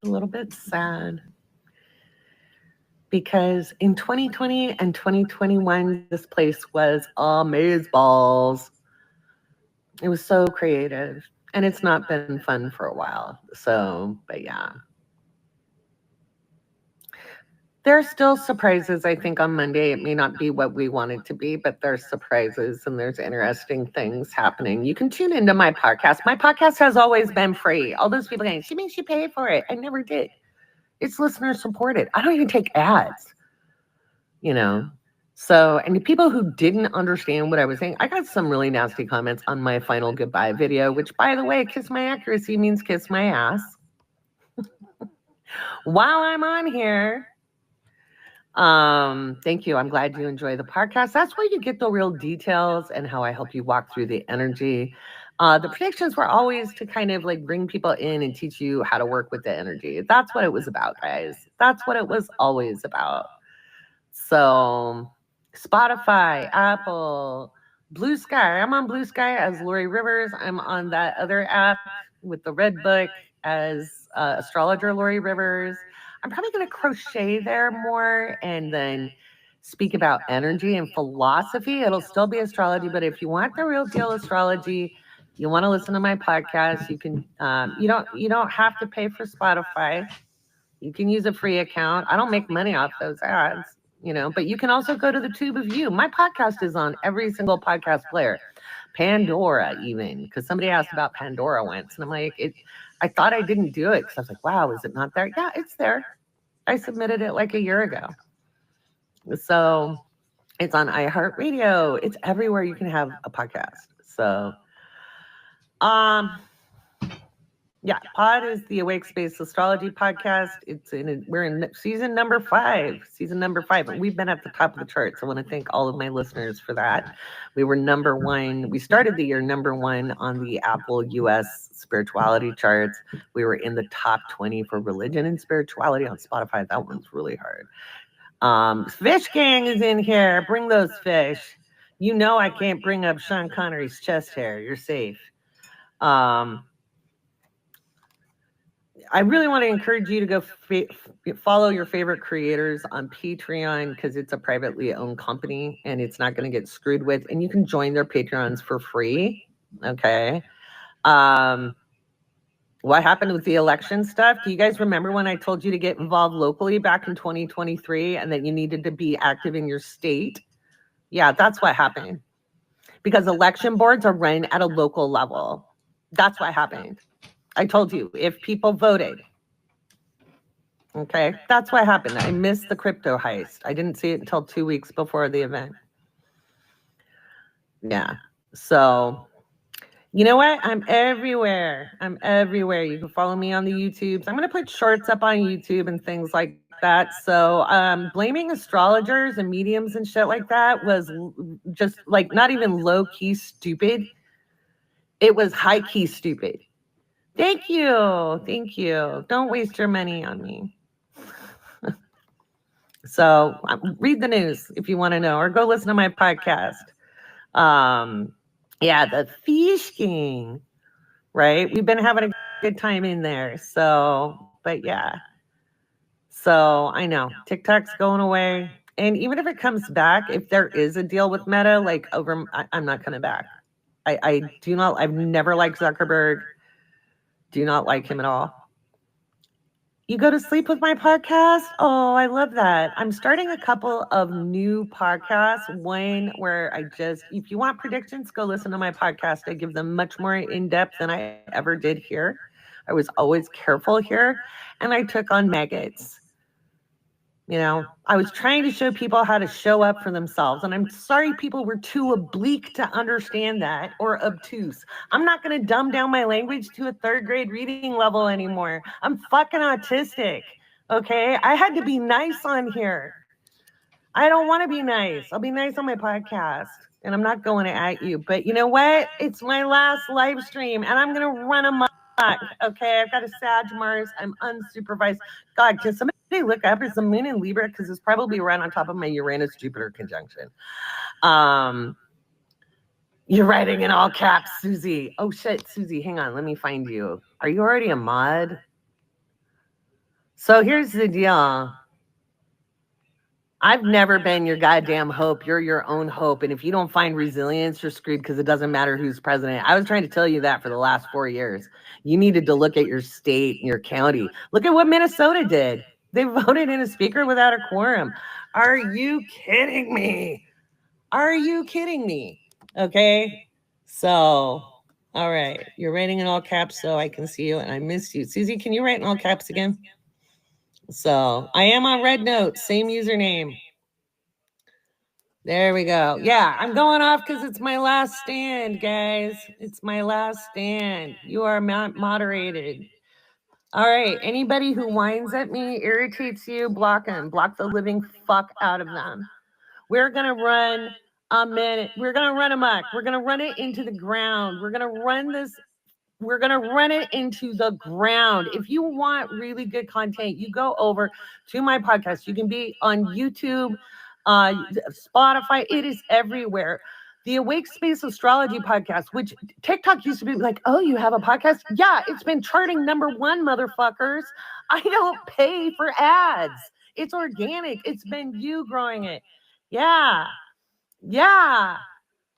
a little bit sad because in 2020 and 2021, this place was amazeballs. It was so creative, and it's not been fun for a while. So, but yeah. There are still surprises, I think, on Monday. It may not be what we want it to be, but there's surprises and there's interesting things happening. You can tune into my podcast. My podcast has always been free. All those people saying, she makes you pay for it. I never did. It's listener supported. I don't even take ads, you know? So, and the people who didn't understand what I was saying, I got some really nasty comments on my final goodbye video, which, by the way, kiss my accuracy means kiss my ass. While I'm on here, thank you. I'm glad you enjoy the podcast. That's where you get the real details and how I help you walk through the energy. The predictions were always to kind of like bring people in and teach you how to work with the energy. That's what it was about, guys. That's what it was always about. So Spotify, Apple, Blue Sky. I'm on Blue Sky as Lori Rivers. I'm on that other app with the red book as astrologer Lori Rivers. I'm probably going to crochet there more and then speak about energy and philosophy. It'll still be astrology, but if you want the real deal astrology, you want to listen to my podcast, you can. You don't have to pay for Spotify. You can use a free account. I don't make money off those ads, but you can also go to the Tube of You. My podcast is on every single podcast player, Pandora even, because somebody asked about Pandora once, and I'm like, I thought I didn't do it because I was like, wow, is it not there? Yeah, it's there. I submitted it like a year ago. So it's on iHeartRadio. It's everywhere you can have a podcast. So, yeah, Pod is the Awake Space Astrology podcast. We're in season number 5. And we've been at the top of the charts. I want to thank all of my listeners for that. We were number 1. We started the year number 1 on the Apple US spirituality charts. We were in the top 20 for religion and spirituality on Spotify. That one's really hard. Fish Gang is in here. Bring those fish. I can't bring up Sean Connery's chest hair. You're safe. I really want to encourage you to go follow your favorite creators on Patreon because it's a privately owned company and it's not going to get screwed with. And you can join their Patreons for free. Okay. What happened with the election stuff? Do you guys remember when I told you to get involved locally back in 2023 and that you needed to be active in your state? Yeah, that's what happened. Because election boards are run at a local level. That's what happened. I told you, if people voted. Okay, that's what happened. I missed the crypto heist. I didn't see it until 2 weeks before the event. Yeah, so you know what? I'm everywhere. You can follow me on the YouTubes. I'm going to put shorts up on YouTube and things like that. So blaming astrologers and mediums and shit like that was just like not even low-key stupid. It was high-key stupid. Thank you. Don't waste your money on me. So read the news if you want to know, or go listen to my podcast. Yeah, the Fish Gang, right? We've been having a good time in there. So, but yeah. So I know TikTok's going away. And even if it comes back, if there is a deal with Meta, like I'm not coming back. I've never liked Zuckerberg. Do not like him at all. You go to sleep with my podcast? Oh, I love that. I'm starting a couple of new podcasts. One where if you want predictions, go listen to my podcast. I give them much more in depth than I ever did here. I was always careful here. And I took on maggots. I was trying to show people how to show up for themselves. And I'm sorry people were too oblique to understand that, or obtuse. I'm not going to dumb down my language to a 3rd grade reading level anymore. I'm fucking autistic. Okay. I had to be nice on here. I don't want to be nice. I'll be nice on my podcast. And I'm not going at you. But you know what? It's my last live stream and I'm going to run amok. Okay, I've got a Sag Mars. I'm unsupervised. God, can somebody look up? Is the moon in Libra? Because it's probably right on top of my Uranus-Jupiter conjunction. You're writing in all caps, Susie. Oh, shit, Susie, hang on. Let me find you. Are you already a mod? So here's the deal. I've never been your goddamn hope. You're your own hope. And if you don't find resilience, you're screwed because it doesn't matter who's president. I was trying to tell you that for the last 4 years. You needed to look at your state and your county. Look at what Minnesota did. They voted in a speaker without a quorum. Are you kidding me? Are you kidding me? Okay. So, all right. You're writing in all caps so I can see you and I missed you. Susie, can you write in all caps again? So I am on Red Note, same username. There we go. Yeah, I'm going off because it's my last stand, guys. It's my last stand. You are moderated. All right. Anybody who whines at me, irritates you, block them. Block the living fuck out of them. We're going to run a minute. We're going to run amok. We're going to run it into the ground. We're going to run this. We're going to run it into the ground. If you want really good content, you go over to my podcast. You can be on YouTube, Spotify. It is everywhere. The Awake Space Astrology podcast, which TikTok used to be like, oh, you have a podcast? Yeah, it's been charting #1, motherfuckers. I don't pay for ads. It's organic. It's been you growing it. Yeah. Yeah.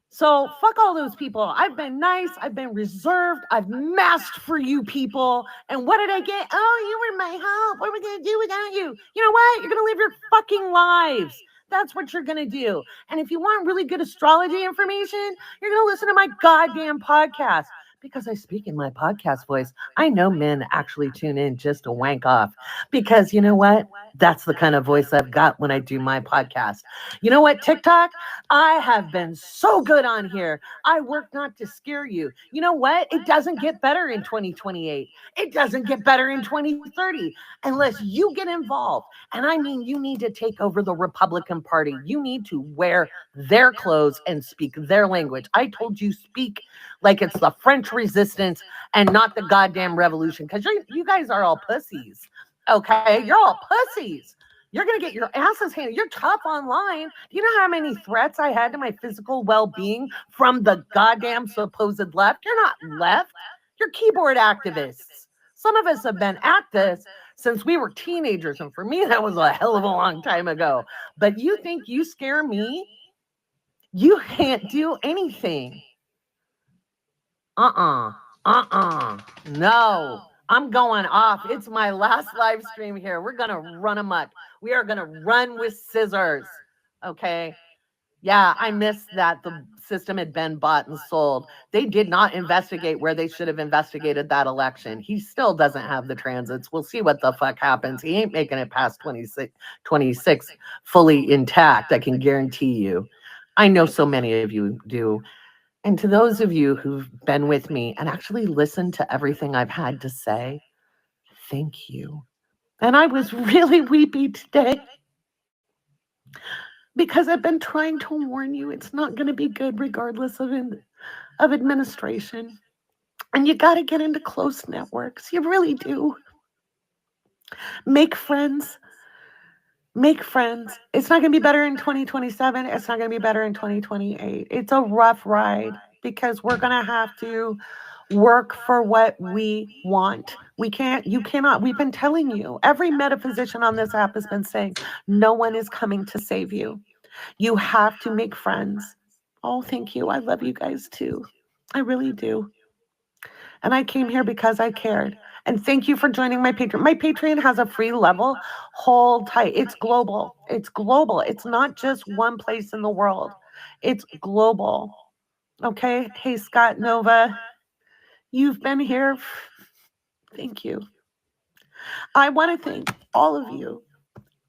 So fuck all those people. I've been nice. I've been reserved. I've masked for you people. And what did I get? Oh, you were my hope. What are we going to do without you? You know what? You're going to live your fucking lives. That's what you're going to do. And if you want really good astrology information, you're going to listen to my goddamn podcast. Because I speak in my podcast voice, I know men actually tune in just to wank off. Because you know what? That's the kind of voice I've got when I do my podcast. You know what, TikTok? I have been so good on here. I work not to scare you. You know what? It doesn't get better in 2028. It doesn't get better in 2030 unless you get involved. And I mean, you need to take over the Republican Party. You need to wear their clothes and speak their language. I told you, speak like it's the French Resistance and not the goddamn revolution, because you guys are all pussies. Okay, you're all pussies. You're going to get your asses handed. You're tough online. Do you know how many threats I had to my physical well-being from the goddamn supposed left? You're not left. You're keyboard activists. Some of us have been at this since we were teenagers. And for me, that was a hell of a long time ago. But you think you scare me? You can't do anything. No. I'm going off. It's my last live stream here. We're going to run amok. We are going to run with scissors. Okay. Yeah, I missed that the system had been bought and sold. They did not investigate where they should have investigated that election. He still doesn't have the transits. We'll see what the fuck happens. He ain't making it past 26 fully intact. I can guarantee you. I know so many of you do. And to those of you who've been with me and actually listened to everything I've had to say, thank you. And I was really weepy today because I've been trying to warn you it's not going to be good regardless of administration. And you got to get into close networks. You really do. Make friends. Make friends. It's not going to be better in 2027. It's not going to be better in 2028. It's a rough ride because we're going to have to work for what we want. You cannot. We've been telling you, every metaphysician on this app has been saying, no one is coming to save you. You have to make friends. Oh, thank you. I love you guys too. I really do. And I came here because I cared. And thank you for joining my Patreon. My Patreon has a free level. Hold tight. It's global. It's global. It's not just one place in the world. It's global. Okay. Hey, Scott Nova, you've been here. Thank you. I want to thank all of you.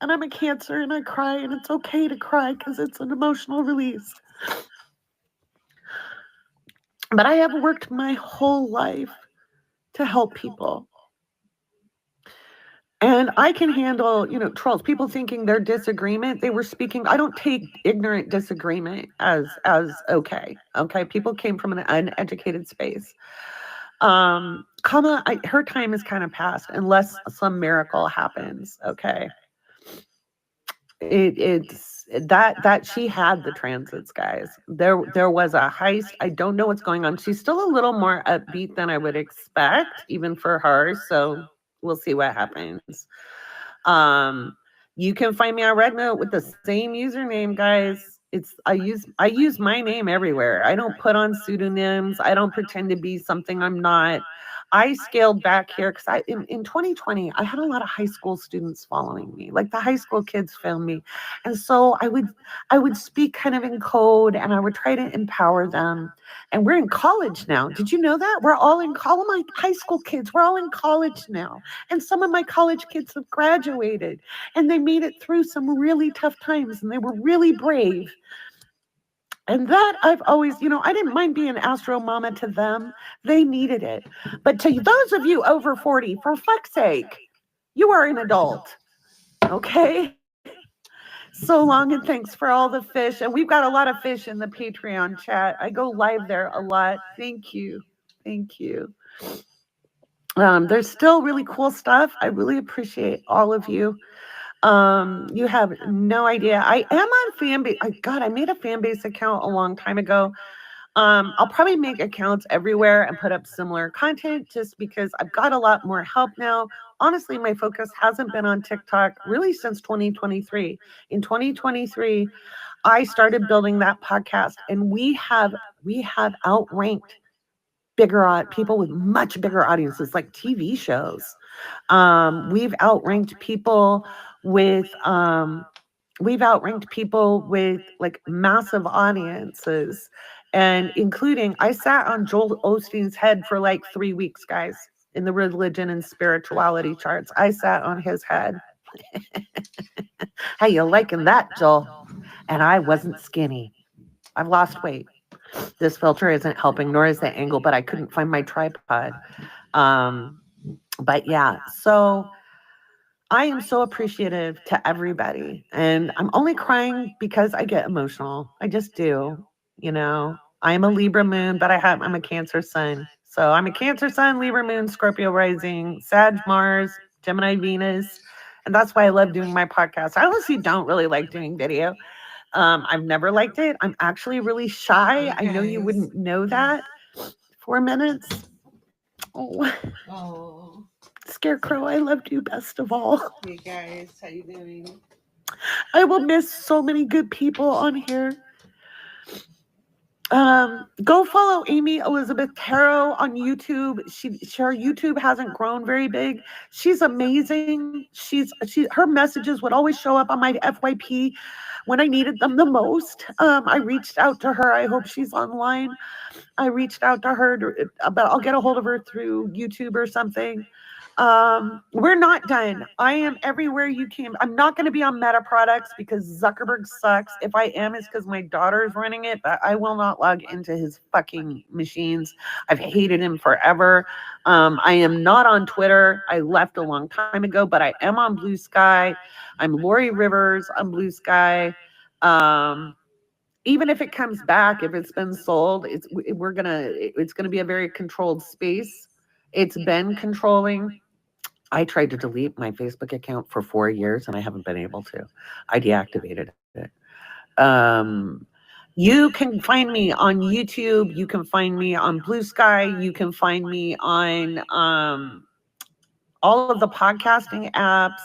And I'm a Cancer and I cry, and it's okay to cry because it's an emotional release. But I have worked my whole life to help people. And I can handle, trolls, people thinking their disagreement, they were speaking. I don't take ignorant disagreement as okay. Okay. People came from an uneducated space. Her time is kind of past unless some miracle happens. Okay. It's that she had the transits, guys. There was a heist. I don't know what's going on. She's still a little more upbeat than I would expect, even for her. So We'll see what happens. Um, you can find me on Rednote with the same username, guys. I use my name everywhere. I don't put on pseudonyms. I don't pretend to be something I'm not. I scaled back here because in 2020 I had a lot of high school students following me. Like the high school kids found me. And so I would speak kind of in code and I would try to empower them. And we're in college now. Did you know that? We're all in all of my high school kids, we're all in college now. And some of my college kids have graduated and they made it through some really tough times and they were really brave. And that I've always, I didn't mind being Astro Mama to them. They needed it. But to those of you over 40, for fuck's sake, you are an adult. Okay? So long and thanks for all the fish. And we've got a lot of fish in the Patreon chat. I go live there a lot. Thank you. Thank you. There's still really cool stuff. I really appreciate all of you. You have no idea. I am on Fanbase. God, I made a Fanbase account a long time ago. I'll probably make accounts everywhere and put up similar content just because I've got a lot more help now. Honestly, my focus hasn't been on TikTok really since 2023. In 2023, I started building that podcast and we have outranked people with much bigger audiences like TV shows. We've outranked people with like massive audiences, and including I sat on Joel Osteen's head for like 3 weeks, guys, in the religion and spirituality charts. I sat on his head. How you liking that, Joel? And I wasn't skinny. I've lost weight. This filter isn't helping, nor is the angle, but I couldn't find my tripod. Um, but yeah, so I am so appreciative to everybody. And I'm only crying because I get emotional. I just do. You know, I'm a Libra moon, but I'm a Cancer sun. So I'm a Cancer sun, Libra moon, Scorpio rising, Sag Mars, Gemini Venus. And that's why I love doing my podcast. I honestly don't really like doing video. I've never liked it. I'm actually really shy. I know you wouldn't know that. 4 minutes. Oh, Oh, Scarecrow, I loved you best of all. hey guys, how you doing? I will miss so many good people on here. Go follow Amy Elizabeth Tarot on YouTube. Her YouTube hasn't grown very big. She's amazing. Her messages would always show up on my FYP when I needed them the most. I reached out to her. I hope she's online. I reached out to her, but I'll get a hold of her through YouTube or something. We're not done. I am everywhere you can. I'm not going to be on Meta products because Zuckerberg sucks. If I am, it's because my daughter is running it, but I will not log into his fucking machines. I've hated him forever. I am not on Twitter. I left a long time ago, but I am on Blue Sky. I'm Lori Rivers on Blue Sky. Even if it comes back, if it's been sold, it's gonna be a very controlled space. It's been controlling. I tried to delete my Facebook account for 4 years and I haven't been able to. I deactivated it. Um, you can find me on YouTube. You can find me on Blue Sky. You can find me on all of the podcasting apps.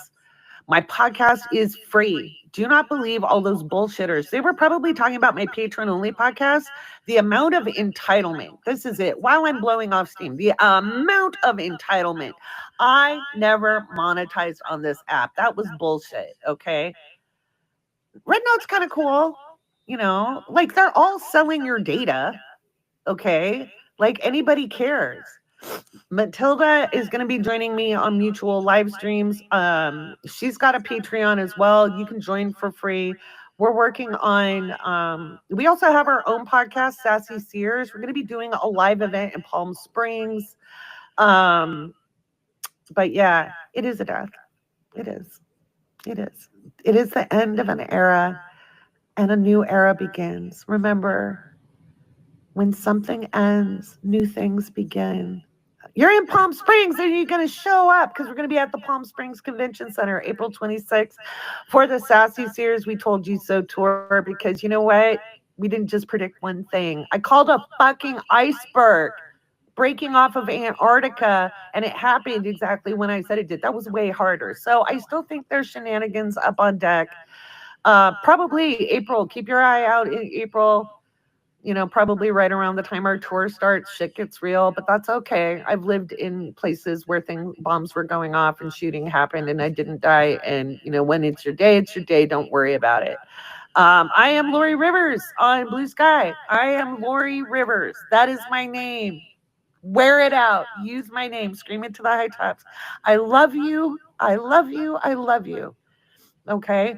My podcast is free. Do not believe all those bullshitters. They were probably talking about my patron only podcast. The amount of entitlement. This is it. While I'm blowing off steam, the amount of entitlement. I never monetized on this app. That was bullshit. Okay. Red Note's kind of cool. Like they're all selling your data. Okay. Like anybody cares. Matilda is going to be joining me on mutual live streams. She's got a Patreon as well. You can join for free. We're working on, we also have our own podcast, Sassy Seers. We're going to be doing a live event in Palm Springs. But yeah, it is a death. It is. It is. It is the end of an era and a new era begins. Remember, when something ends, new things begin. You're in Palm Springs and you're going to show up because we're going to be at the Palm Springs Convention Center April 26th for the Sassy Series We Told You So tour, because you know what? We didn't just predict one thing. I called a fucking iceberg. breaking off of Antarctica, and it happened exactly when I said it did. That was way harder. So I still think there's shenanigans up on deck. Probably April. Keep your eye out in April. Probably right around the time our tour starts, shit gets real, but that's okay. I've lived in places where bombs were going off and shooting happened and I didn't die. And, when it's your day, it's your day. Don't worry about it. I am Lori Rivers on Blue Sky. I am Lori Rivers. That is my name. Wear it out. Use my name. Scream it to the high tops. I love you. I love you. I love you. Okay?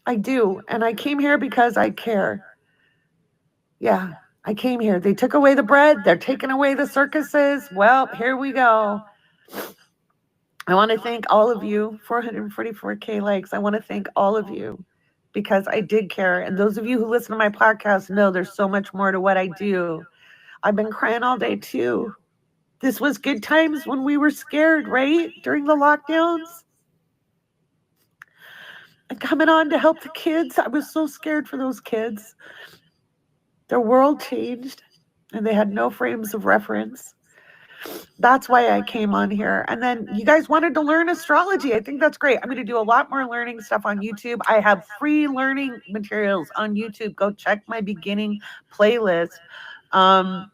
I do. And I came here because I care. Yeah, I came here. They took away the bread. They're taking away the circuses. Well, here we go. I want to thank all of you. 444K likes. I want to thank all of you because I did care. And those of you who listen to my podcast know there's so much more to what I do. I've been crying all day too. This was good times when we were scared, right? During the lockdowns. And coming on to help the kids. I was so scared for those kids. Their world changed and they had no frames of reference. That's why I came on here. And then you guys wanted to learn astrology. I think that's great. I'm going to do a lot more learning stuff on YouTube. I have free learning materials on YouTube. Go check my beginning playlist. I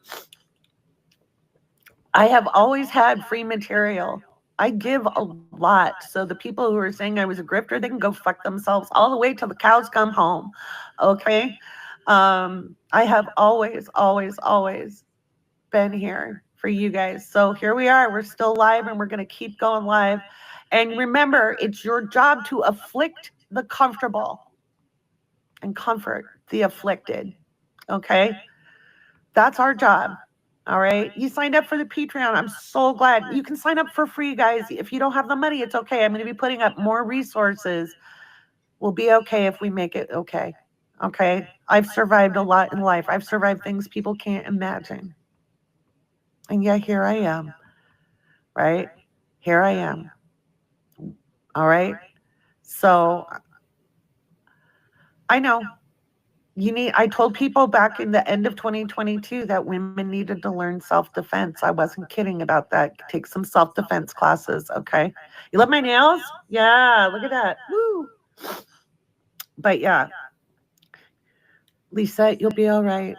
have always had free material. I give a lot. So the people who are saying I was a grifter, they can go fuck themselves all the way till the cows come home. Okay. I have always, always, always been here for you guys. So here we are. We're still live and we're going to keep going live. And remember, it's your job to afflict the comfortable and comfort the afflicted. Okay? That's our job. All right. You signed up for the Patreon. I'm so glad. You can sign up for free, guys. If you don't have the money, it's okay. I'm going to be putting up more resources. We'll be okay if we make it okay. Okay. I've survived a lot in life. I've survived things people can't imagine. And yet here I am. Right? Here I am. All right. So I know I told people back in the end of 2022 that women needed to learn self-defense. I wasn't kidding about that. Take some self-defense classes, okay? You love my nails? Yeah, look at that. Woo. But yeah, Lisa, you'll be all right.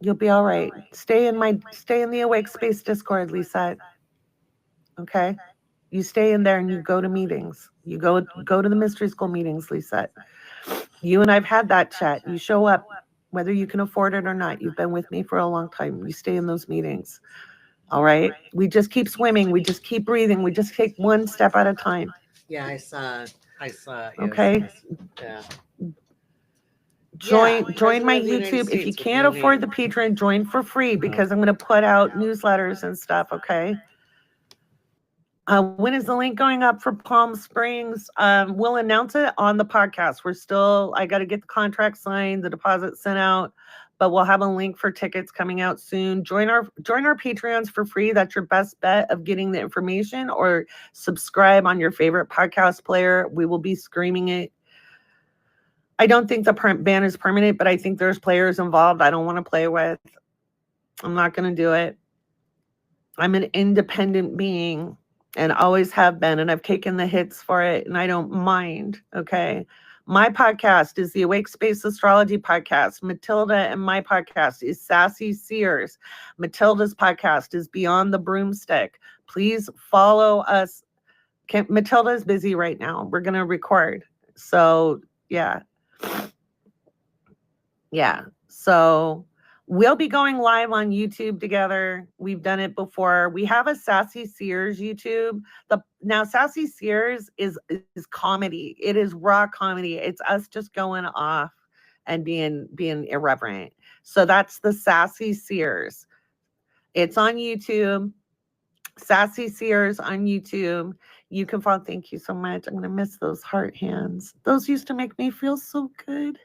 You'll be all right. Stay in the Awake Space Discord, Lisa. Okay? You stay in there and you go to meetings. You go to the mystery school meetings, Lisa. You and I've had that chat. You show up, whether you can afford it or not. You've been with me for a long time. You stay in those meetings. All right? We just keep swimming. We just keep breathing. We just take one step at a time. Yeah, I saw. Okay? Yeah. Join my YouTube. If you can't afford the Patreon, join for free because I'm going to put out newsletters and stuff, okay? When is the link going up for Palm Springs? We'll announce it on the podcast. I got to get the contract signed, the deposit sent out, but we'll have a link for tickets coming out soon. Join our Patreons for free. That's your best bet of getting the information, or subscribe on your favorite podcast player. We will be screaming it. I don't think the ban is permanent, but I think there's players involved I don't want to play with. I'm not going to do it. I'm an independent being. And always have been, and I've taken the hits for it, and I don't mind, okay? My podcast is the Awake Space Astrology Podcast. Matilda and my podcast is Sassy Seers. Matilda's podcast is Beyond the Broomstick. Please follow us. Matilda's busy right now. We're going to record. So, yeah. Yeah. So we'll be going live on YouTube together. We've done it before. We have a Sassy Seers YouTube. Now Sassy Seers is comedy. It is raw comedy. It's us just going off and being irreverent. So that's the Sassy Seers. It's on YouTube. Sassy Seers on YouTube. You can follow. Thank you so much. I'm gonna miss those heart hands. Those used to make me feel so good.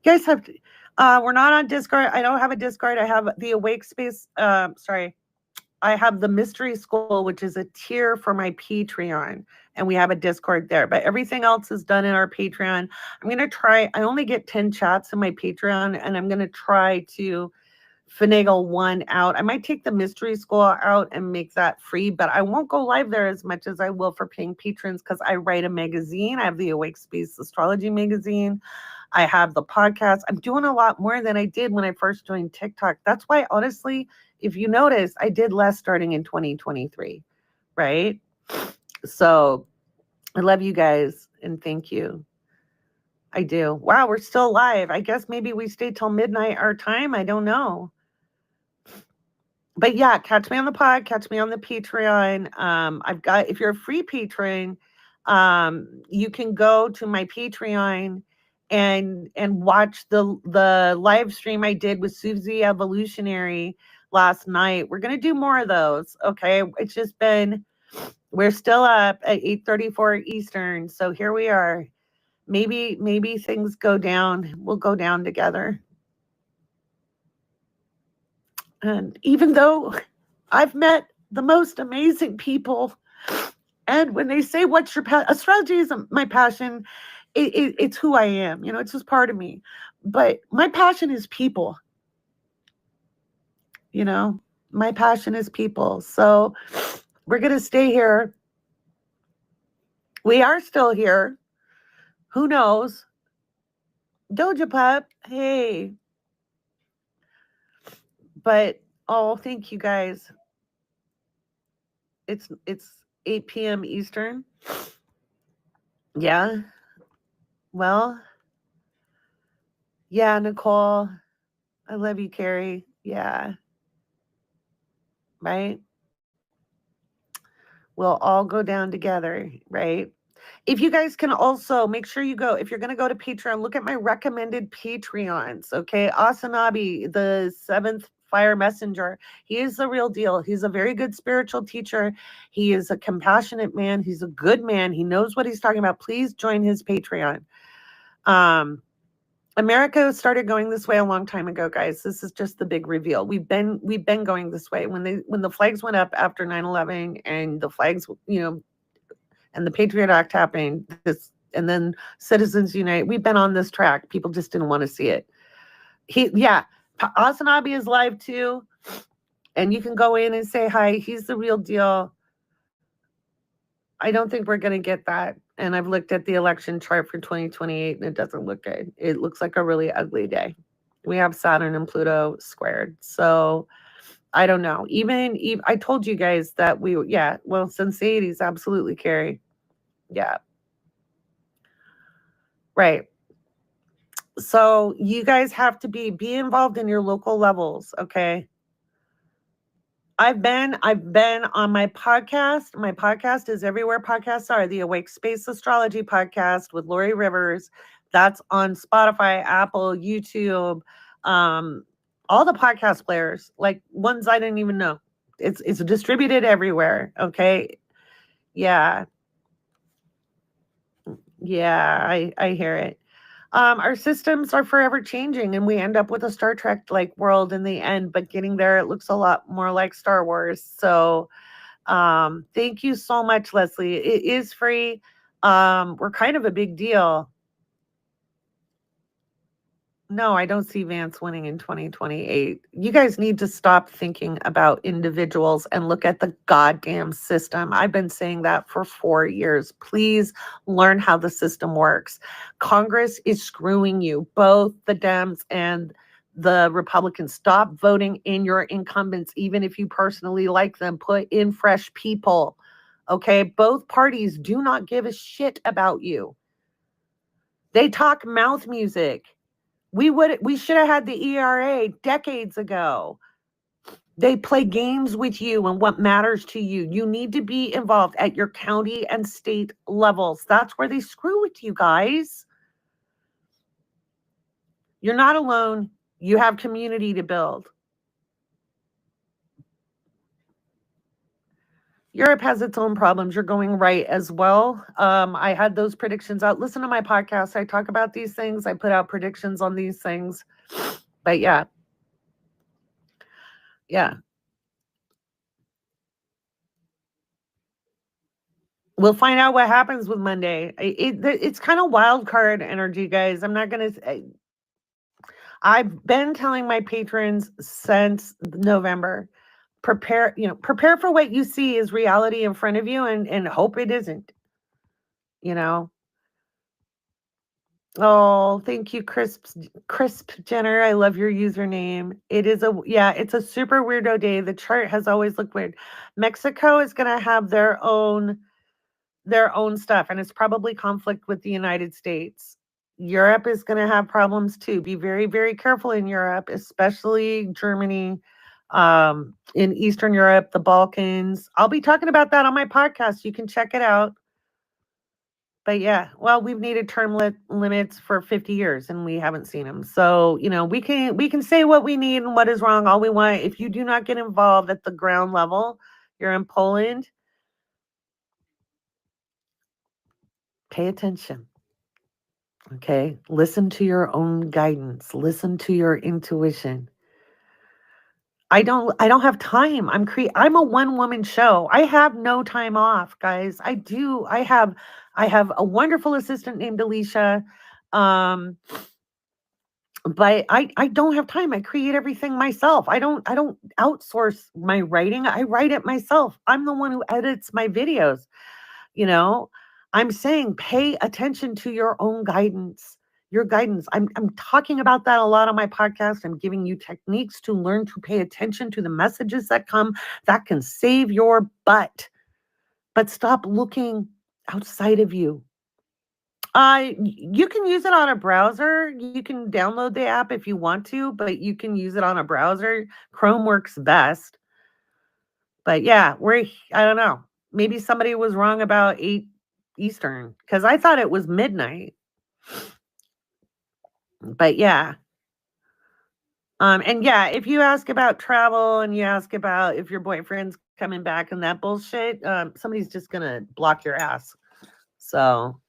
You guys have to, we're not on Discord. I don't have a Discord. I have the Awake Space. I have the Mystery School, which is a tier for my Patreon, and we have a Discord there. But everything else is done in our Patreon. I'm going to try. I only get 10 chats in my Patreon, and I'm going to try to finagle one out. I might take the mystery school out and make that free, but I won't go live there as much as I will for paying patrons because I write a magazine. I have the Awake Space Astrology magazine. I have the podcast. I'm doing a lot more than I did when I first joined TikTok. That's why, honestly, if you notice, I did less starting in 2023, right? So I love you guys and thank you. I do. Wow, we're still live. I guess maybe we stay till midnight our time. I don't know. But yeah, catch me on the pod, catch me on the Patreon. I've got, if you're a free patron, you can go to my Patreon and watch the live stream I did with Susie Evolutionary last night. We're gonna do more of those. Okay. It's just been, we're still up at 8:34 Eastern. So here we are. Maybe things go down. We'll go down together. And even though I've met the most amazing people, and when they say, what's your passion? Astrology isn't my passion. It's who I am. You know, it's just part of me. But my passion is people. You know, my passion is people. So we're going to stay here. We are still here. Who knows? Doja Pup. Hey. But, oh, thank you guys. It's 8 p.m. Eastern. Yeah. Well, yeah, Nicole. I love you, Carrie. Yeah. Right. We'll all go down together, right? If you guys can also make sure you go, if you're going to go to Patreon, look at my recommended Patreons. Okay. Asanabi, the seventh fire messenger. He is the real deal. He's a very good spiritual teacher. He is a compassionate man. He's a good man. He knows what he's talking about. Please join his Patreon. America started going this way a long time ago, guys. This is just the big reveal. We've been going this way. When the flags went up after 9/11 and the flags, you know, and the Patriot Act happened, and then Citizens Unite, we've been on this track. People just didn't want to see it. Asanabi is live too. And you can go in and say hi. He's the real deal. I don't think we're going to get that. And I've looked at the election chart for 2028 and it doesn't look good. It looks like a really ugly day. We have Saturn and Pluto squared. So I don't know. Even I told you guys that since the 80s, absolutely, Carrie. Yeah. Right. So you guys have to be involved in your local levels, okay? I've been on my podcast. My podcast is everywhere podcasts are. The Awake Space Astrology podcast with Lori Rivers. That's on Spotify, Apple, YouTube, all the podcast players, like ones I didn't even know. It's distributed everywhere. Okay. Yeah. Yeah, I hear it. Our systems are forever changing and we end up with a Star Trek like world in the end, but getting there, it looks a lot more like Star Wars. So thank you so much, Leslie. It is free. We're kind of a big deal. No, I don't see Vance winning in 2028. You guys need to stop thinking about individuals and look at the goddamn system. I've been saying that for 4 years. Please learn how the system works. Congress is screwing you, both the Dems and the Republicans. Stop voting in your incumbents, even if you personally like them. Put in fresh people. Okay? Both parties do not give a shit about you. They talk mouth music. We should have had the ERA decades ago. They play games with you and what matters to you. You need to be involved at your county and state levels. That's where they screw with you guys. You're not alone. You have community to build. Europe has its own problems. You're going right as well. I had those predictions out. Listen to my podcast. I talk about these things. I put out predictions on these things. But yeah. We'll find out what happens with Monday. It's kind of wild card energy, guys. I'm not going to I've been telling my patrons since November, prepare for what you see is reality in front of you, and hope it isn't, you know. Oh, thank you, Crisp Jenner. I love your username. It's a super weirdo day. The chart has always looked weird. Mexico is gonna have their own stuff, and it's probably conflict with the United States. Europe is gonna have problems too. Be very, very careful in Europe, especially Germany, in Eastern Europe, the Balkans. I'll be talking about that on my podcast. You can check it out. But yeah, well, we've needed limits for 50 years and we haven't seen them. So, we can say what we need and what is wrong all we want. If you do not get involved at the ground level, you're in Poland, pay attention. Okay? Listen to your own guidance. Listen to your intuition. I don't have time. I'm a one woman show. I have no time off, guys. I have a wonderful assistant named Alicia. Um but I don't have time. I create everything myself. I don't outsource my writing. I write it myself. I'm the one who edits my videos, you know. I'm saying pay attention to your own guidance. Your guidance. I'm talking about that a lot on my podcast. I'm giving you techniques to learn to pay attention to the messages that come that can save your butt. But stop looking outside of you. You can use it on a browser. You can download the app if you want to, but you can use it on a browser. Chrome works best. But yeah, I don't know. Maybe somebody was wrong about 8 Eastern because I thought it was midnight. But yeah. And yeah, if you ask about travel and you ask about if your boyfriend's coming back and that bullshit, somebody's just gonna block your ass. So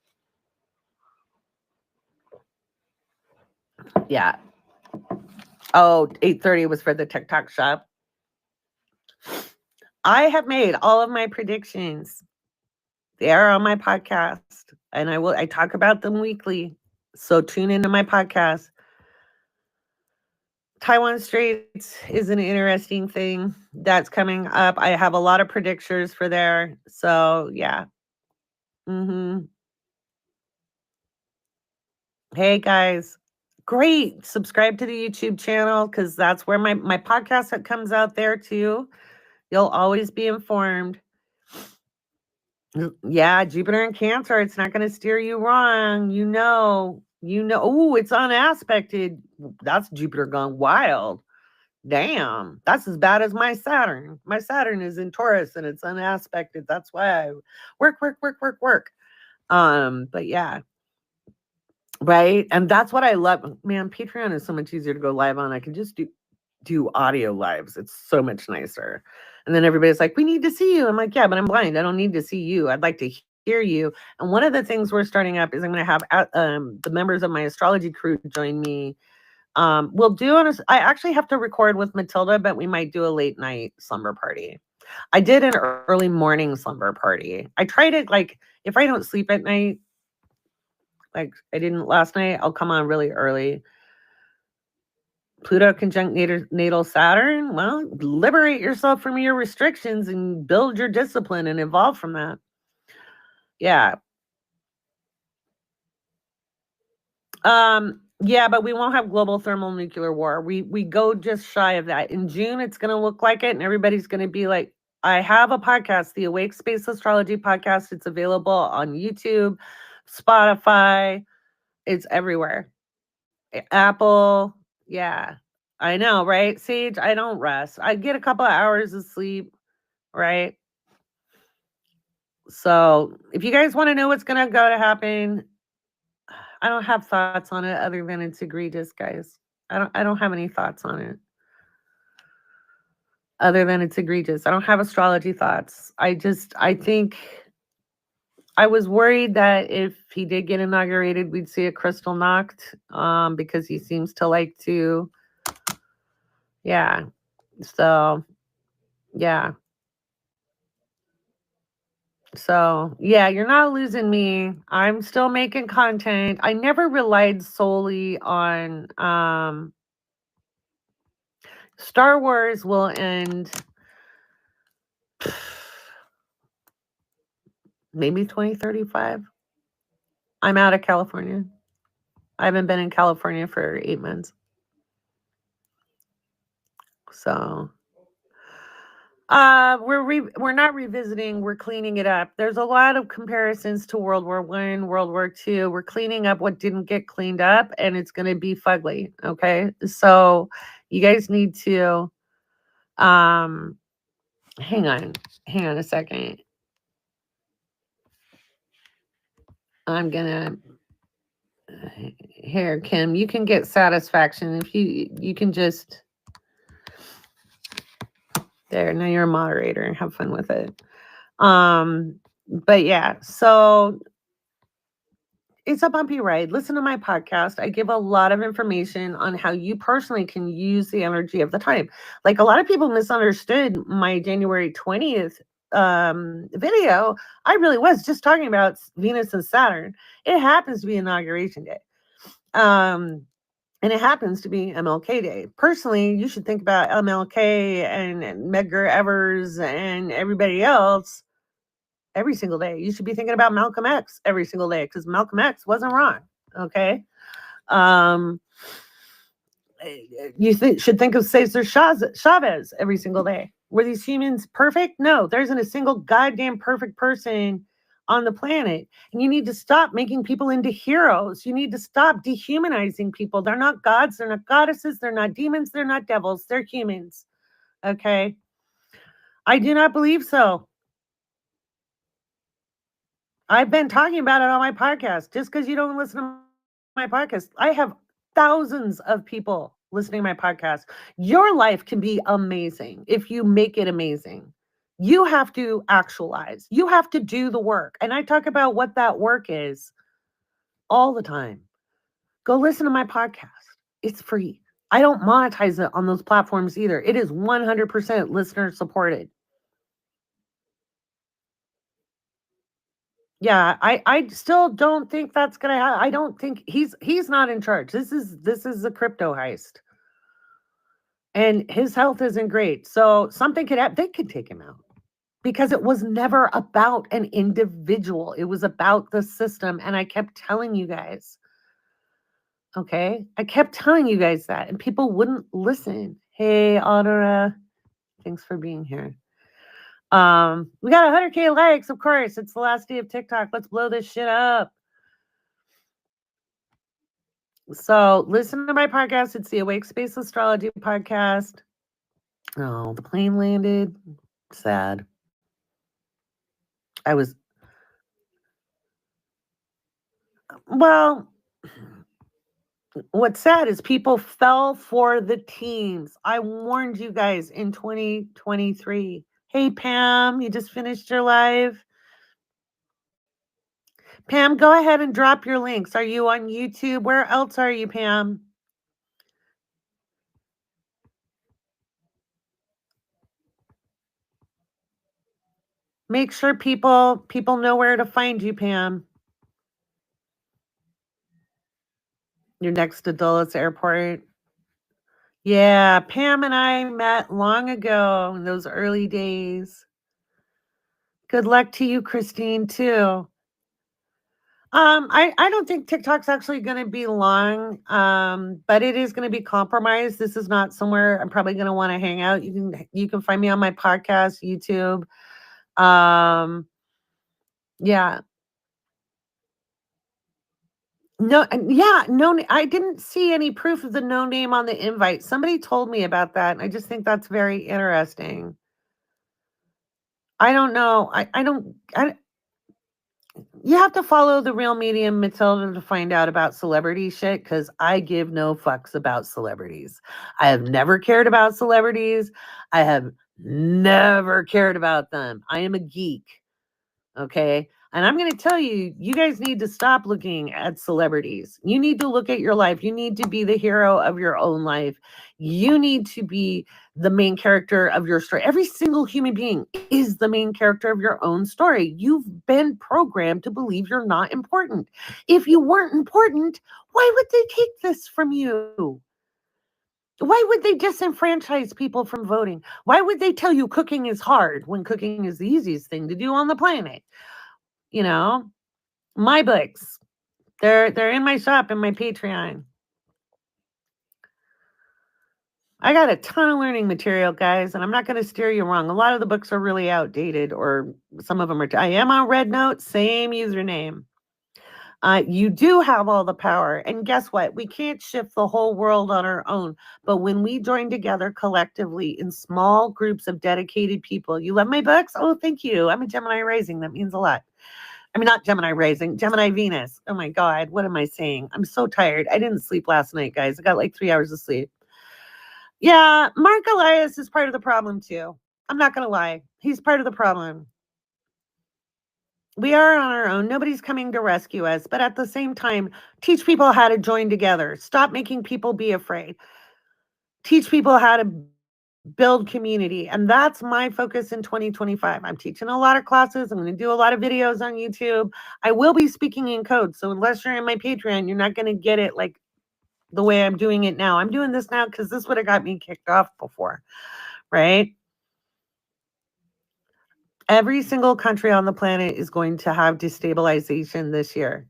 yeah. Oh, 8:30 was for the TikTok shop. I have made all of my predictions. They are on my podcast, and I talk about them weekly. So tune into my podcast. Taiwan Straits is an interesting thing that's coming up. I have a lot of predictions for there. So yeah. Mhm. Hey guys. Great. Subscribe to the YouTube channel cuz that's where my podcast that comes out there too. You'll always be informed. Yeah, Jupiter in Cancer, it's not going to steer you wrong. Oh, it's unaspected. That's Jupiter gone wild. Damn, that's as bad as my Saturn. My Saturn is in Taurus and it's unaspected. That's why I work, work, work, work, work. But yeah, right. And that's what I love. Man, Patreon is so much easier to go live on. I can just do audio lives. It's so much nicer. And then everybody's like, we need to see you. I'm like, yeah, but I'm blind. I don't need to see you. I'd like to hear you. And one of the things we're starting up is I'm going to have the members of my astrology crew join me. I actually have to record with Matilda, but we might do a late night slumber party. I did an early morning slumber party. I tried it like if I don't sleep at night, like I didn't last night, I'll come on really early. Pluto conjunct natal Saturn. Well, liberate yourself from your restrictions and build your discipline and evolve from that. Yeah. Yeah, but we won't have global thermal nuclear war. We go just shy of that. In June, it's going to look like it, and everybody's going to be like, I have a podcast, the Awake Space Astrology podcast. It's available on YouTube, Spotify. It's everywhere. Apple. Yeah. I know, right? Sage, I don't rest. I get a couple of hours of sleep, right? So if you guys want to know what's gonna go to happen, I don't have thoughts on it other than it's egregious, guys. I don't have any thoughts on it other than it's egregious. I don't have astrology thoughts. I think I was worried that if he did get inaugurated, we'd see a crystal knocked, because he seems to like to, yeah. So yeah. So yeah, you're not losing me. I'm still making content. I never relied solely on Star Wars will end maybe 2035. I'm out of California. I haven't been in California for 8 months. So we're not revisiting, we're cleaning it up. There's a lot of comparisons to World War I, World War II. We're cleaning up what didn't get cleaned up, and it's going to be fugly. Okay, so you guys need to um hang on a second. I'm gonna here, Kim, you can get satisfaction if you can just there. Now you're a moderator. Have fun with it. But yeah, so it's a bumpy ride. Listen to my podcast. I give a lot of information on how you personally can use the energy of the time. Like a lot of people misunderstood my January 20th video. I really was just talking about Venus and Saturn. It happens to be inauguration day. And it happens to be MLK Day. Personally, you should think about MLK and Medgar Evers and everybody else every single day. You should be thinking about Malcolm X every single day because Malcolm X wasn't wrong. Okay. You should think of Cesar Chavez every single day. Were these humans perfect? No, there isn't a single goddamn perfect person on the planet. And you need to stop making people into heroes. You need to stop dehumanizing people. They're not gods, they're not goddesses, they're not demons, they're not devils, they're humans. Okay. I do not believe so. I've been talking about it on my podcast. Just because you don't listen to my podcast, I have thousands of people listening to my podcast. Your life can be amazing if you make it amazing. You have to actualize, you have to do the work. And I talk about what that work is all the time. Go listen to my podcast. It's free. I don't monetize it on those platforms either. It is 100% listener supported. Yeah, I still don't think that's gonna happen. I don't think he's not in charge. This is a crypto heist. And his health isn't great. So something could happen. They could take him out. Because it was never about an individual. It was about the system. And I kept telling you guys. Okay. I kept telling you guys that. And people wouldn't listen. Hey, Audra. Thanks for being here. We got 100K likes, of course. It's the last day of TikTok. Let's blow this shit up. So listen to my podcast. It's the Awake Space Astrology podcast. Oh, the plane landed. Sad. Well, what's sad is people fell for the teams. I warned you guys in 2023. Hey, Pam, you just finished your live. Pam, go ahead and drop your links. Are you on YouTube? Where else are you, Pam? Make sure people know where to find you, Pam. You're next to Dulles Airport. Yeah, Pam and I met long ago in those early days. Good luck to you, Christine, too. I don't think TikTok's actually going to be long, but it is going to be compromised. This is not somewhere I'm probably going to want to hang out. You can find me on my podcast, YouTube. Yeah. No, I didn't see any proof of the no name on the invite. Somebody told me about that, and I just think that's very interesting. I don't know. You have to follow the real medium Matilda to find out about celebrity shit because I give no fucks about celebrities. I have never cared about celebrities. I have never cared about them. I am a geek. Okay. And I'm going to tell you, you guys need to stop looking at celebrities. You need to look at your life. You need to be the hero of your own life. You need to be the main character of your story. Every single human being is the main character of your own story. You've been programmed to believe you're not important. If you weren't important, why would they take this from you? Why would they disenfranchise people from voting? Why would they tell you cooking is hard when cooking is the easiest thing to do on the planet? You know, my books, they're in my shop and my Patreon. I got a ton of learning material, guys, and I'm not going to steer you wrong. A lot of the books are really outdated, or some of them are. I am on Red Note, same username. You do have all the power. And guess what? We can't shift the whole world on our own. But when we join together collectively in small groups of dedicated people, you love my books? Oh, thank you. I'm a Gemini rising. That means a lot. I mean, not Gemini rising, Gemini Venus. Oh my God, what am I saying? I'm so tired. I didn't sleep last night, guys. I got like 3 hours of sleep. Yeah, Mark Elias is part of the problem too. I'm not going to lie. He's part of the problem. We are on our own. Nobody's coming to rescue us. But at the same time, teach people how to join together. Stop making people be afraid. Teach people how to build community. And that's my focus in 2025. I'm teaching a lot of classes. I'm going to do a lot of videos on YouTube. I will be speaking in code. So unless you're in my Patreon, you're not going to get it like the way I'm doing it now. I'm doing this now because this would have got me kicked off before, right? Every single country on the planet is going to have destabilization this year.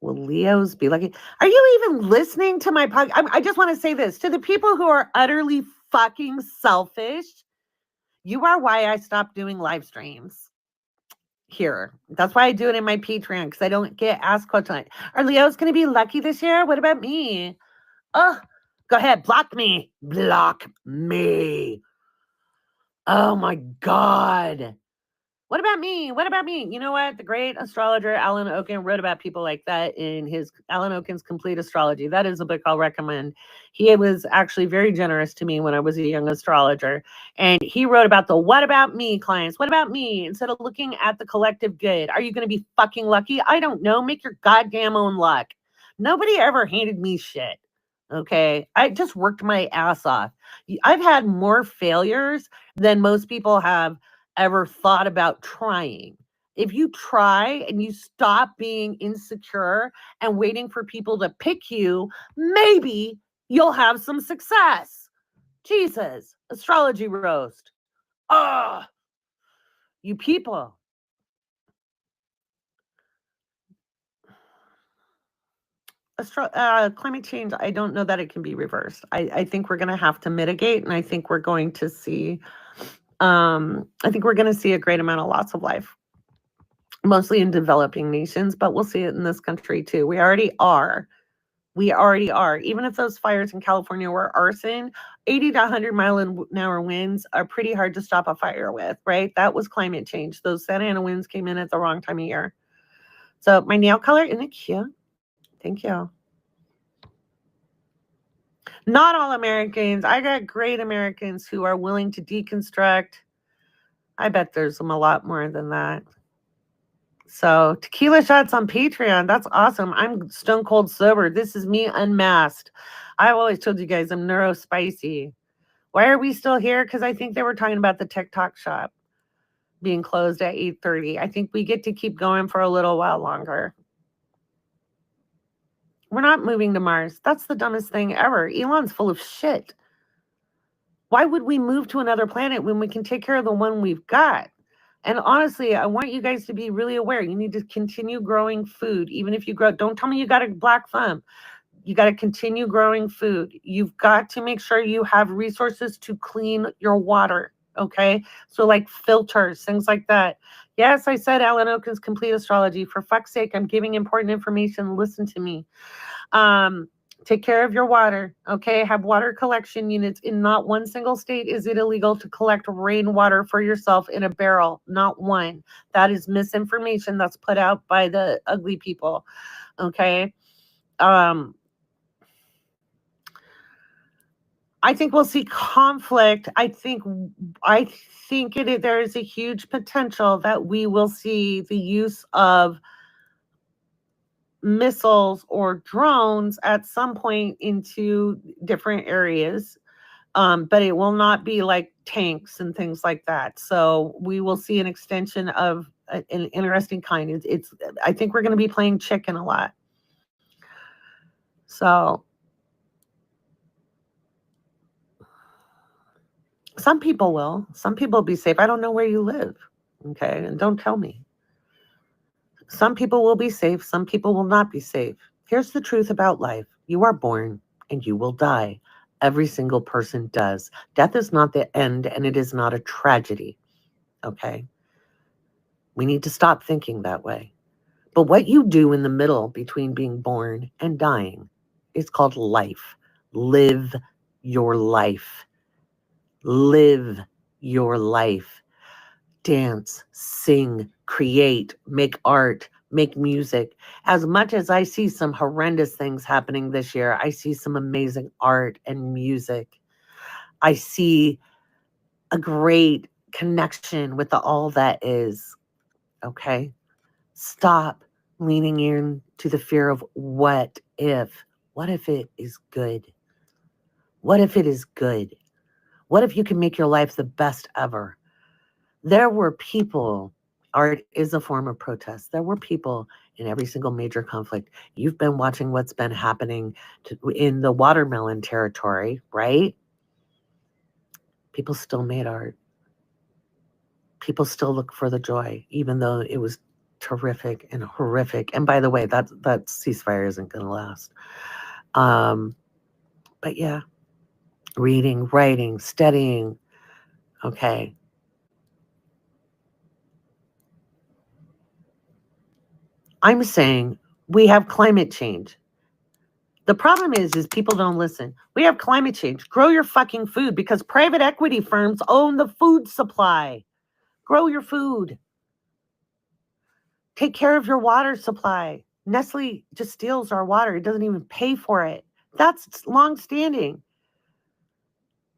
Will Leos be lucky? Are you even listening to my podcast? I just want to say this to the people who are utterly fucking selfish. You are why I stopped doing live streams here. That's why I do it in my Patreon, because I don't get asked questions. Are Leos going to be lucky this year? What about me? Oh, go ahead. Block me. Block me. Oh my God. What about me? What about me? You know what? The great astrologer Alan Oken wrote about people like that in his Alan Oken's Complete Astrology. That is a book I'll recommend. He was actually very generous to me when I was a young astrologer. And he wrote about the what about me clients. What about me? Instead of looking at the collective good. Are you going to be fucking lucky? I don't know. Make your goddamn own luck. Nobody ever handed me shit. Okay. I just worked my ass off. I've had more failures than most people have ever thought about trying. If you try and you stop being insecure and waiting for people to pick you, maybe you'll have some success. Jesus, astrology roast. Ah, you people. Climate change, I don't know that it can be reversed. I think we're going to have to mitigate, and I think we're going to see a great amount of loss of life, mostly in developing nations, but we'll see it in this country too. We already are. Even if those fires in California were arson, 80 to 100 mile an hour winds are pretty hard to stop a fire with, right? That was climate change. Those Santa Ana winds came in at the wrong time of year. So my nail color, isn't it cute? Thank you. Not all Americans. I got great Americans who are willing to deconstruct. I bet there's a lot more than that. So tequila shots on Patreon. That's awesome. I'm stone cold sober. This is me unmasked. I've always told you guys I'm neuro spicy. Why are we still here? Because I think they were talking about the TikTok shop being closed at 8:30. I think we get to keep going for a little while longer. We're not moving to Mars. That's the dumbest thing ever. Elon's full of shit. Why would we move to another planet when we can take care of the one we've got? And honestly, I want you guys to be really aware. You need to continue growing food. Even if you grow, don't tell me you got a black thumb. You got to continue growing food. You've got to make sure you have resources to clean your water. Okay. So like filters, things like that. Yes, I said Alan Oken's Complete Astrology. For fuck's sake, I'm giving important information. Listen to me. Take care of your water, okay? Have water collection units. In not one single state is it illegal to collect rainwater for yourself in a barrel. Not one. That is misinformation that's put out by the ugly people, okay? I think we'll see conflict. I think there is a huge potential that we will see the use of missiles or drones at some point into different areas, but it will not be like tanks and things like that. So we will see an extension of an interesting kind. I think we're going to be playing chicken a lot. So Some people will. Some people will be safe. I don't know where you live. Okay. And don't tell me. Some people will be safe. Some people will not be safe. Here's the truth about life: you are born and you will die. Every single person does. Death is not the end and it is not a tragedy. Okay. We need to stop thinking that way. But what you do in the middle between being born and dying is called life. Live your life. Live your life. Dance, sing, create, make art, make music. As much as I see some horrendous things happening this year, I see some amazing art and music. I see a great connection with the all that is. Okay? Stop leaning in to the fear of what if. What if it is good? What if it is good? What if you can make your life the best ever? There were people, art is a form of protest. There were people in every single major conflict. You've been watching what's been happening in the watermelon territory, right? People still made art. People still look for the joy, even though it was terrific and horrific. And by the way, that ceasefire isn't going to last. Um, but yeah, reading, writing, studying. Okay. I'm saying we have climate change. The problem is people don't listen. We have climate change. Grow your fucking food because private equity firms own the food supply. Grow your food. Take care of your water supply. Nestle just steals our water. It doesn't even pay for it. That's long standing.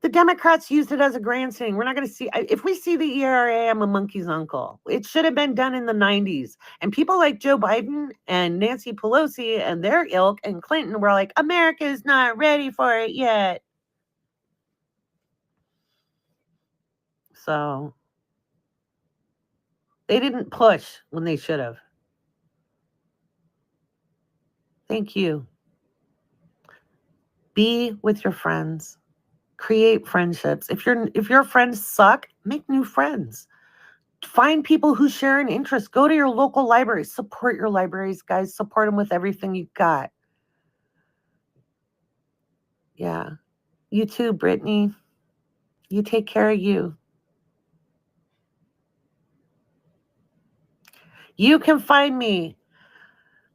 The Democrats used it as a grandstanding. We're not going to see, if we see the ERA, I'm a monkey's uncle. It should have been done in the 90s. And people like Joe Biden and Nancy Pelosi and their ilk and Clinton were like, America is not ready for it yet. So they didn't push when they should have. Thank you. Be with your friends. Create friendships. If your friends suck, make new friends. Find people who share an interest. Go to your local library. Support your libraries, guys. Support them with everything you got. Yeah. You too, Brittany. You take care of you. You can find me.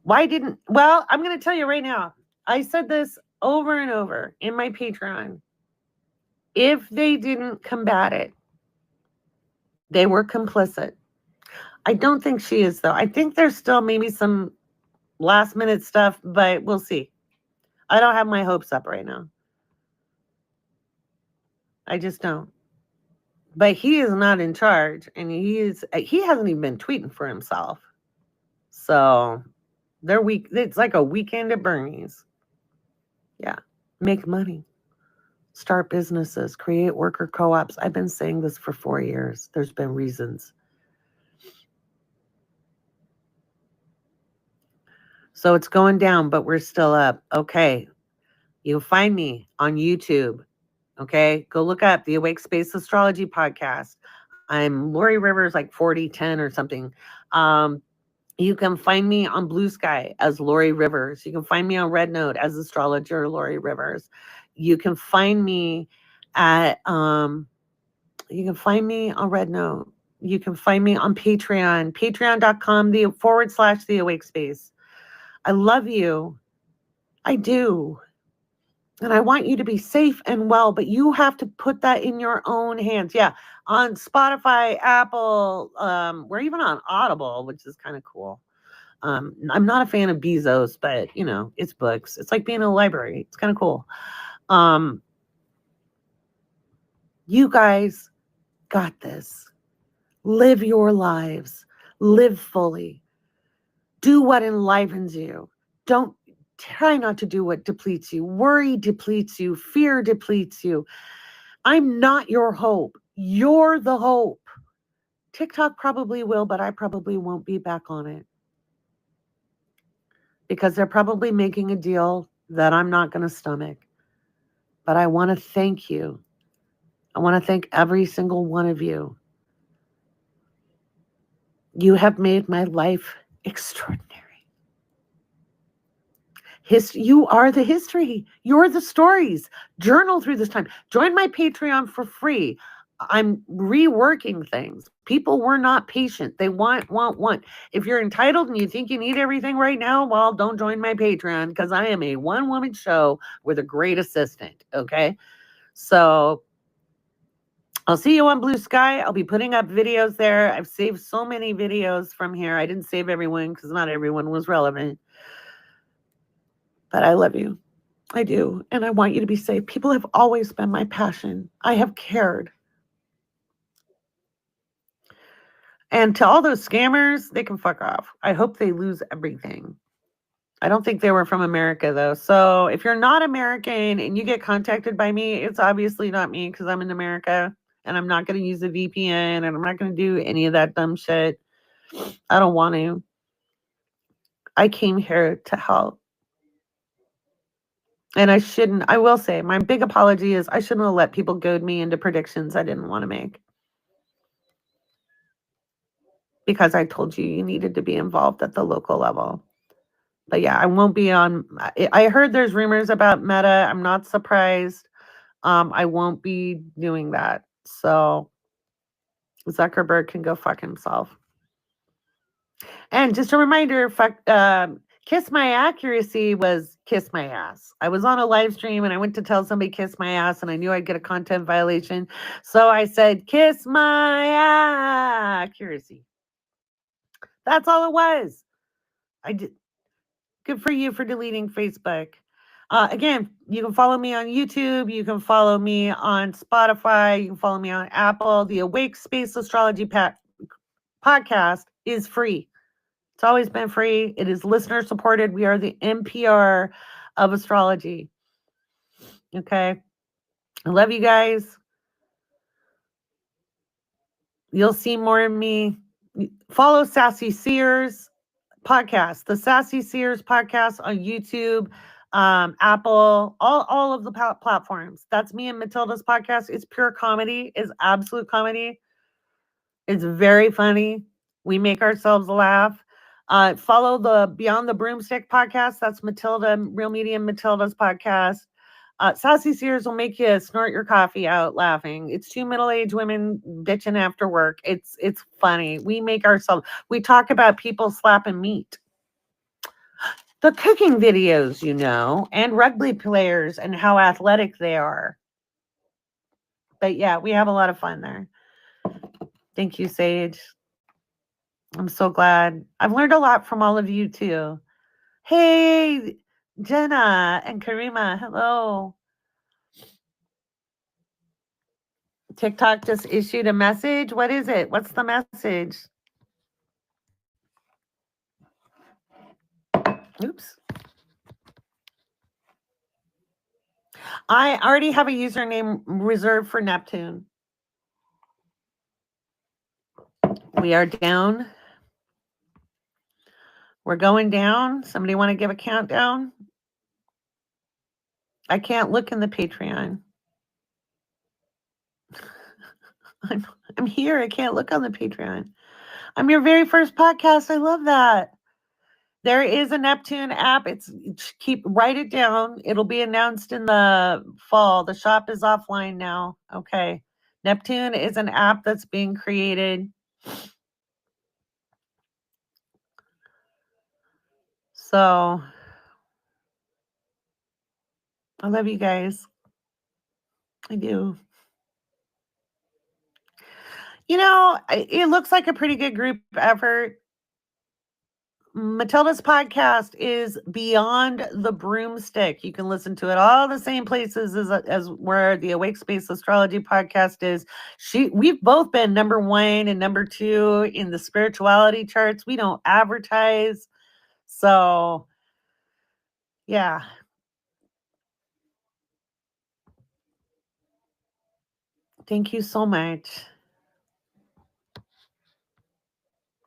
I'm going to tell you right now. I said this over and over in my Patreon. If they didn't combat it, they were complicit. I don't think she is, though. I think there's still maybe some last minute stuff, but we'll see. I don't have my hopes up right now. I just don't. But he is not in charge, and he hasn't even been tweeting for himself. So they're weak. It's like a weekend at Bernie's. Yeah. Make money. Start businesses. Create worker co-ops. I've been saying this for 4 years. There's been reasons. So it's going down, but we're still up. Okay. You'll find me on YouTube. Okay. Go look up the Awake Space Astrology Podcast. I'm Lori Rivers, like 4010 or something. You can find me on Blue Sky as Lori Rivers. You can find me on Red Note as astrologer Lori Rivers. You can find me at you can find me on Red Note. You can find me on Patreon, patreon.com, /the Awake Space. I love you. I do. And I want you to be safe and well, but you have to put that in your own hands. Yeah. On Spotify, Apple, we're even on Audible, which is kind of cool. I'm not a fan of Bezos, but it's books. It's like being in a library. It's kind of cool. You guys got this. Live your lives. Live fully. Do what enlivens you. Don't try not to do what depletes you. Worry depletes you. Fear depletes you. I'm not your hope. You're the hope. TikTok probably will, but I probably won't be back on it. Because they're probably making a deal that I'm not going to stomach. But I want to thank you. I want to thank every single one of you. You have made my life extraordinary. You are the history. You're the stories. Journal through this time. Join my Patreon for free. I'm reworking things. People were not patient. They want. If you're entitled and you think you need everything right now, well, don't join my Patreon because I am a one-woman show with a great assistant. Okay. So I'll see you on Blue Sky. I'll be putting up videos there. I've saved so many videos from here. I didn't save everyone because not everyone was relevant. But I love you. I do. And I want you to be safe. People have always been my passion. I have cared. And to all those scammers, they can fuck off. I hope they lose everything. I don't think they were from America, though. So if you're not American and you get contacted by me, it's obviously not me because I'm in America and I'm not going to use a VPN and I'm not going to do any of that dumb shit. I don't want to. I came here to help. And I will say, my big apology is I shouldn't have let people goad me into predictions I didn't want to make. Because I told you needed to be involved at the local level. But yeah, I won't be on. I heard there's rumors about Meta. I'm not surprised. I won't be doing that. So Zuckerberg can go fuck himself. And just a reminder, Kiss My Accuracy was Kiss My Ass. I was on a live stream and I went to tell somebody kiss my ass and I knew I'd get a content violation. So I said, kiss my accuracy. That's all it was. I did. Good for you for deleting Facebook. Again, you can follow me on YouTube. You can follow me on Spotify. You can follow me on Apple. The Awake Space Astrology podcast is free. It's always been free. It is listener supported. We are the NPR of astrology. Okay. I love you guys. You'll see more of me. Follow Sassy Seers podcast, the Sassy Seers podcast on YouTube, Apple, all of the platforms. That's me and Matilda's podcast. It's pure comedy. It's absolute comedy. It's very funny. We make ourselves laugh. Follow the Beyond the Broomstick podcast. That's Matilda, Real Medium Matilda's podcast. Sassy Sears will make you snort your coffee out laughing. It's two middle-aged women bitching after work. It's funny. We make ourselves. We talk about people slapping meat. The cooking videos, and rugby players and how athletic they are. But yeah, we have a lot of fun there. Thank you, Sage. I'm so glad. I've learned a lot from all of you too. Hey, Jenna and Karima, hello. TikTok just issued a message. What is it? What's the message? Oops. I already have a username reserved for Neptune. We are down. We're going down. Somebody want to give a countdown? I can't look in the Patreon. I'm here. I can't look on the Patreon. I'm your very first podcast. I love that. There is a Neptune app. Write it down. It'll be announced in the fall. The shop is offline now. Okay. Neptune is an app that's being created. So I love you guys. I do. It looks like a pretty good group effort. Matilda's podcast is Beyond the Broomstick. You can listen to it all the same places as where the Awake Space Astrology podcast is. We've both been number 1 and number 2 in the spirituality charts. We don't advertise. So, yeah. Thank you so much.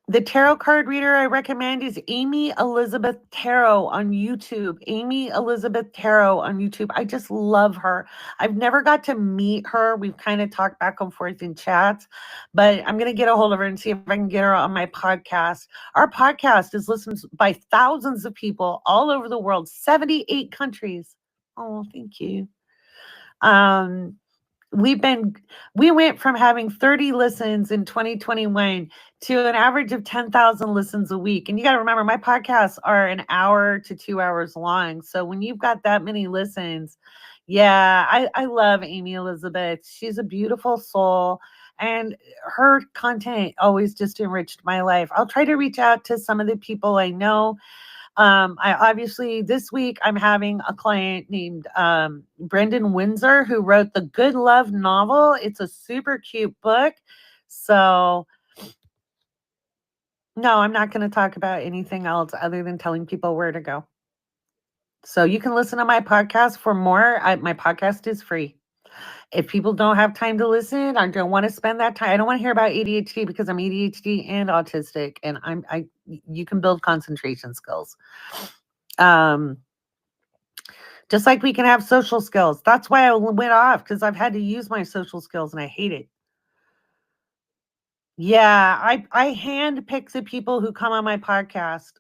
The tarot card reader I recommend is Amy Elizabeth Tarot on YouTube. Amy Elizabeth Tarot on YouTube. I just love her. I've never got to meet her. We've kind of talked back and forth in chats, but I'm going to get a hold of her and see if I can get her on my podcast. Our podcast is listened by thousands of people all over the world, 78 countries. Oh, thank you. Um, we've been we went from having 30 listens in 2021 to an average of 10,000 listens a week. And you got to remember, my podcasts are an hour to 2 hours long. So when you've got that many listens, yeah, I love Amy Elizabeth. She's a beautiful soul. And her content always just enriched my life. I'll try to reach out to some of the people I know. I obviously this week I'm having a client named Brendan Windsor who wrote the Good Love novel. It's a super cute book. So no, I'm not going to talk about anything else other than telling people where to go. So you can listen to my podcast for more. My podcast is free. If people don't have time to listen, I don't want to spend that time. I don't want to hear about ADHD because I'm ADHD and autistic, and you can build concentration skills. Just like we can have social skills. That's why I went off, because I've had to use my social skills and I hate it. Yeah, I handpick the people who come on my podcast.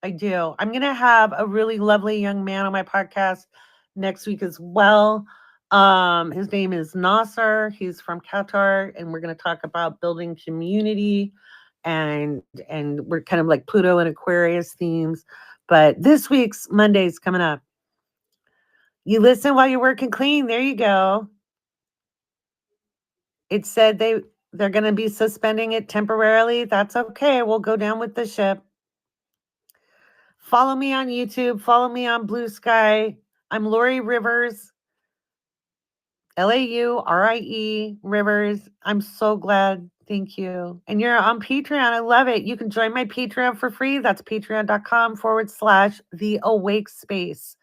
I do. I'm going to have a really lovely young man on my podcast next week as well. His name is Nasser. He's from Qatar, and we're going to talk about building community, and we're kind of like Pluto and Aquarius themes. But this week's Monday's coming up. You listen while you're working clean. There you go. It said they're going to be suspending it temporarily. That's okay. We'll go down with the ship. Follow me on YouTube. Follow me on Blue Sky. I'm Lori Rivers, Laurie Rivers. I'm so glad. Thank you. And you're on Patreon. I love it. You can join my Patreon for free. That's patreon.com/The Awake Space.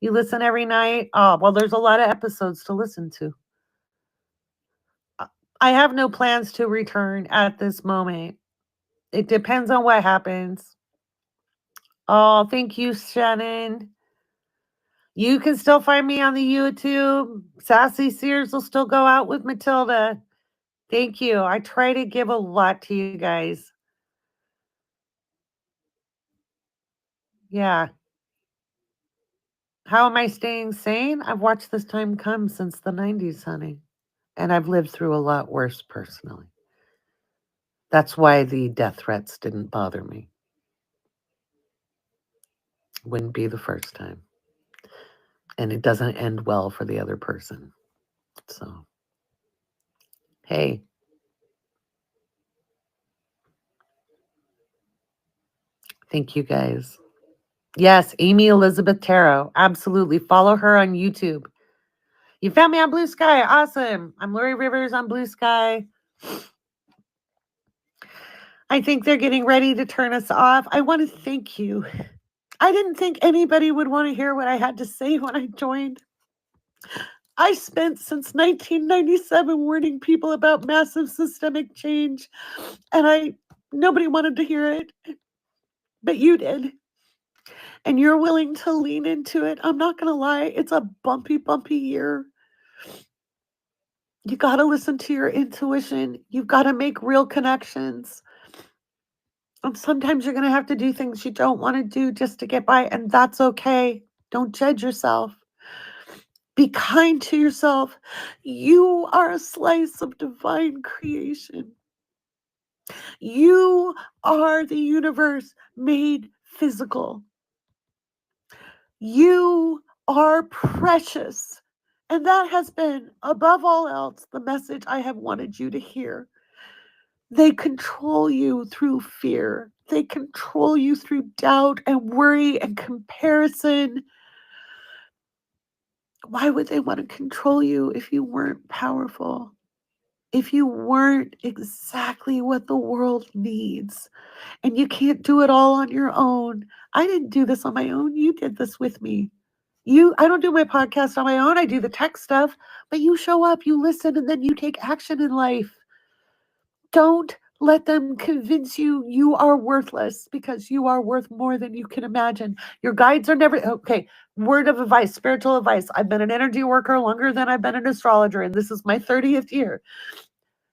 You listen every night. Oh, well, there's a lot of episodes to listen to. I have no plans to return at this moment. It depends on what happens. Oh, thank you, Shannon. You can still find me on the YouTube. Sassy Sears will still go out with Matilda. Thank you. I try to give a lot to you guys. Yeah. How am I staying sane? I've watched this time come since the 90s, honey. And I've lived through a lot worse personally. That's why the death threats didn't bother me. Wouldn't be the first time. And it doesn't end well for the other person. So, hey. Thank you guys. Yes, Amy Elizabeth Tarot. Absolutely. Follow her on YouTube. You found me on Blue Sky. Awesome. I'm Lori Rivers on Blue Sky. I think they're getting ready to turn us off. I want to thank you. I didn't think anybody would want to hear what I had to say when I joined. I spent since 1997 warning people about massive systemic change, and nobody wanted to hear it, but you did. And you're willing to lean into it. I'm not going to lie. It's a bumpy year. You got to listen to your intuition. You've got to make real connections. And sometimes you're going to have to do things you don't want to do just to get by. And that's okay. Don't judge yourself. Be kind to yourself. You are a slice of divine creation. You are the universe made physical. You are precious. And that has been, above all else, the message I have wanted you to hear. They control you through fear. They control you through doubt and worry and comparison. Why would they want to control you if you weren't powerful? If you weren't exactly what the world needs? And you can't do it all on your own. I didn't do this on my own. You did this with me. I don't do my podcast on my own. I do the tech stuff, but you show up, you listen, and then you take action in life. Don't Let them convince you you are worthless because you are worth more than you can imagine. Your guides are never, okay, word of advice, spiritual advice. I've been an energy worker longer than I've been an astrologer, and this is my 30th year.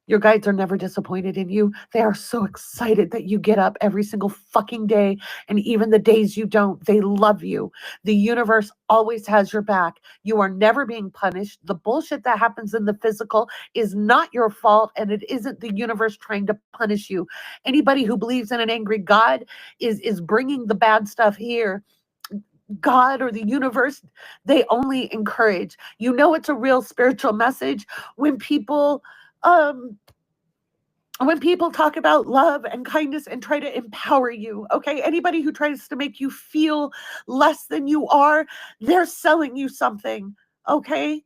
Your guides are never disappointed in you. They are so excited that you get up every single fucking day. And even the days you don't, they love you. The universe always has your back. You are never being punished. The bullshit that happens in the physical is not your fault. And it isn't the universe trying to punish you. Anybody who believes in an angry God is bringing the bad stuff here. God or the universe, they only encourage. You know, it's a real spiritual message um, when people talk about love and kindness and try to empower you, okay? Anybody who tries to make you feel less than you are, they're selling you something, okay?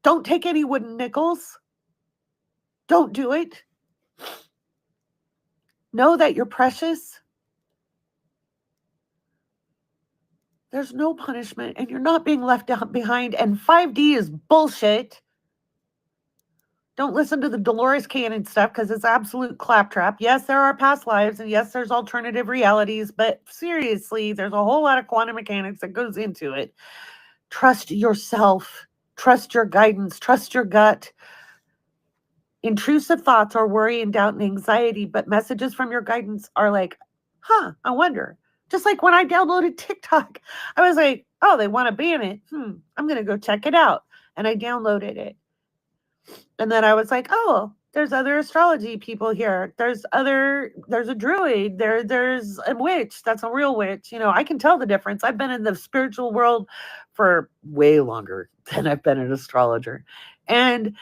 Don't take any wooden nickels. Don't do it. Know that you're precious. There's no punishment and you're not being left behind. And 5D is bullshit. Don't listen to the Dolores Cannon stuff because it's absolute claptrap. Yes, there are past lives, and yes, there's alternative realities, but seriously, there's a whole lot of quantum mechanics that goes into it. Trust yourself. Trust your guidance. Trust your gut. Intrusive thoughts are worry and doubt and anxiety, but messages from your guidance are like, I wonder. Just like when I downloaded TikTok, I was like, oh, they want to ban it. I'm going to go check it out. And I downloaded it. And then I was like, oh, there's other astrology people here. There's a druid. There's a witch. That's a real witch. You know, I can tell the difference. I've been in the spiritual world for way longer than I've been an astrologer. And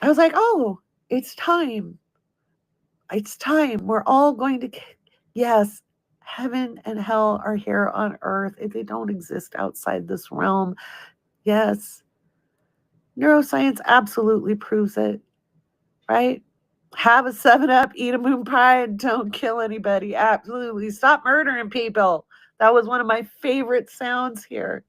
I was like, oh, it's time. It's time. We're all going to, yes, heaven and hell are here on earth. They don't exist outside this realm. Yes. Neuroscience absolutely proves it, right? Have a 7-Up, eat a moon pie, and don't kill anybody. Absolutely. Stop murdering people. That was one of my favorite sounds here.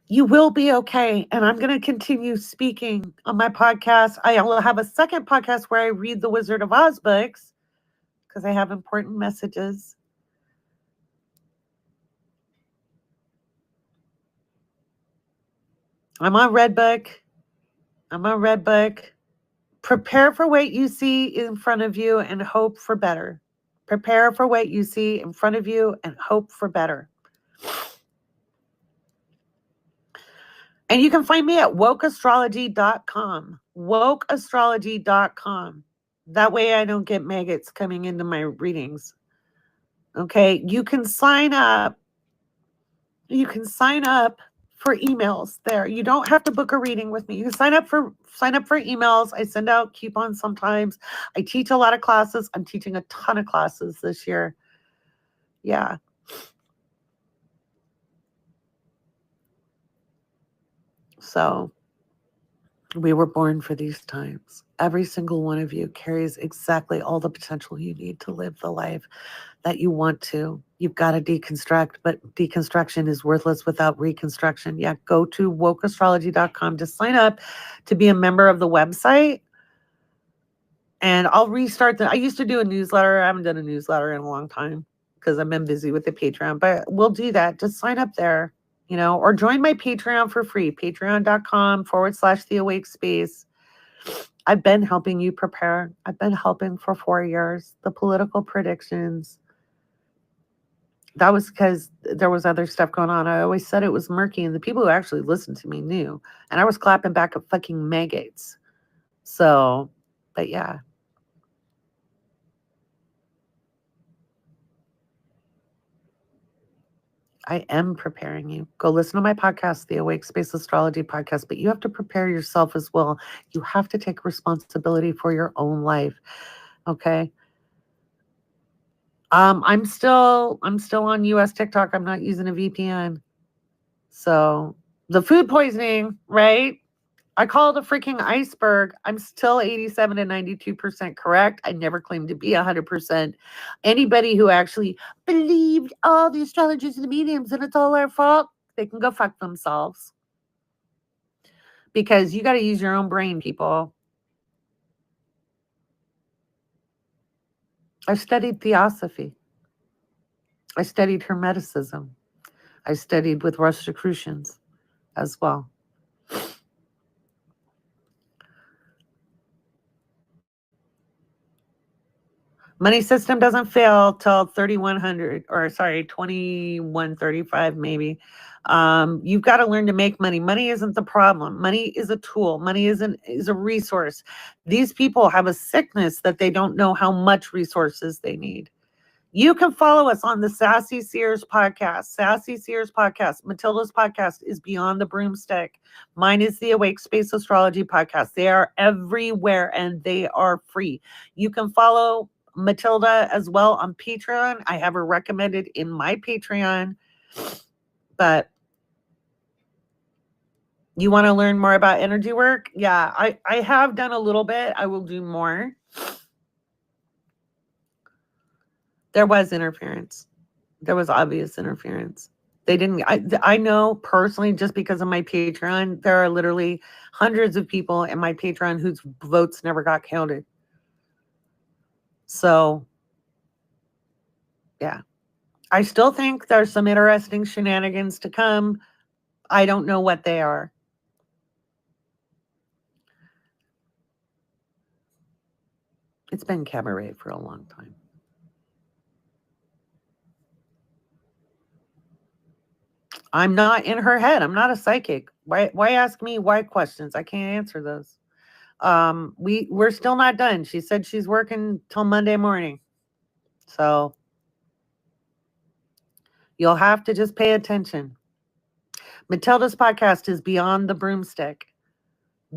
You will be okay. And I'm going to continue speaking on my podcast. I will have a second podcast where I read the Wizard of Oz books because I have important messages. I'm on Redbook. Prepare for what you see in front of you and hope for better. Prepare for what you see in front of you and hope for better. And you can find me at wokeastrology.com. Wokeastrology.com. That way I don't get maggots coming into my readings. Okay, you can sign up. You can sign up for emails there. You don't have to book a reading with me. You can sign up for emails. I send out coupons sometimes. I teach a lot of classes. I'm teaching a ton of classes this year. Yeah. So we were born for these times. Every single one of you carries exactly all the potential you need to live the life that you want to. You've got to deconstruct, but deconstruction is worthless without reconstruction. Yeah, go to wokeastrology.com to sign up to be a member of the website. And I'll restart I used to do a newsletter. I haven't done a newsletter in a long time because I've been busy with the Patreon, but we'll do that. Just sign up there, or join my Patreon for free, patreon.com/the awake space. I've been helping you prepare. I've been helping for 4 years. The political predictions. That was because there was other stuff going on. I always said it was murky, and the people who actually listened to me knew. And I was clapping back at fucking maggots. So, but yeah. I am preparing you. Go listen to my podcast, the Awake Space Astrology podcast, but you have to prepare yourself as well. You have to take responsibility for your own life. Okay. I'm still on US TikTok. I'm not using a VPN. So the food poisoning, right? I call it a freaking iceberg. I'm still 87 to 92% correct. I never claimed to be 100%. Anybody who actually believed all the astrologers and the mediums and it's all their fault, they can go fuck themselves. Because you got to use your own brain, people. I studied theosophy. I studied Hermeticism. I studied with Rosicrucians as well. Money system doesn't fail till 3100, or sorry, 2135 maybe. You've got to learn to make money. Money isn't the problem. Money is a tool. Money is a resource. These people have a sickness that they don't know how much resources they need. You can follow us on the Sassy Sears podcast. Sassy Sears podcast. Matilda's podcast is Beyond the Broomstick. Mine is the Awake Space Astrology podcast. They are everywhere and they are free. You can follow Matilda as well on Patreon. I have her recommended in my Patreon. But you want to learn more about energy work? Yeah, I have done a little bit. I will do more. There was interference. There was obvious interference. They didn't, I know personally, just because of my Patreon, there are literally hundreds of people in my Patreon whose votes never got counted. So, yeah. I still think there's some interesting shenanigans to come. I don't know what they are. It's been cabaret for a long time. I'm not in her head. I'm not a psychic. Why ask me why questions? I can't answer those. We're still not done. She said she's working till Monday morning. So you'll have to just pay attention. Matilda's podcast is Beyond the Broomstick.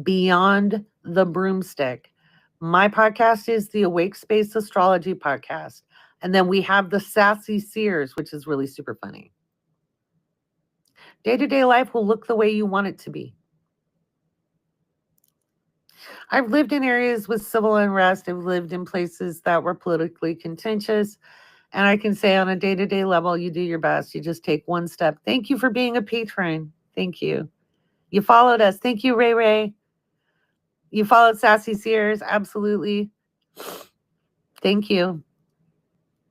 Beyond the Broomstick. My podcast is the Awake Space Astrology podcast. And then we have the Sassy Sears, which is really super funny. Day-to-day life will look the way you want it to be. I've lived in areas with civil unrest. I've lived in places that were politically contentious. And I can say on a day-to-day level, you do your best. You just take one step. Thank you for being a patron. Thank you. You followed us. Thank you, Ray Ray. You followed Sassy Sears. Absolutely. Thank you.